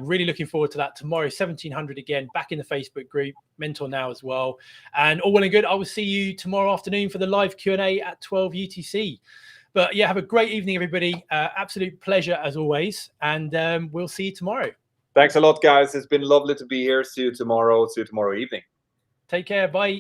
Really looking forward to that. Tomorrow, 1700 again, back in the Facebook group, Mentor Now as well. And all well and good. I will see you tomorrow afternoon for the live Q&A at 12 UTC. But yeah, have a great evening, everybody. Absolute pleasure as always. And we'll see you tomorrow. Thanks a lot, guys. It's been lovely to be here. See you tomorrow. See you tomorrow evening. Take care. Bye.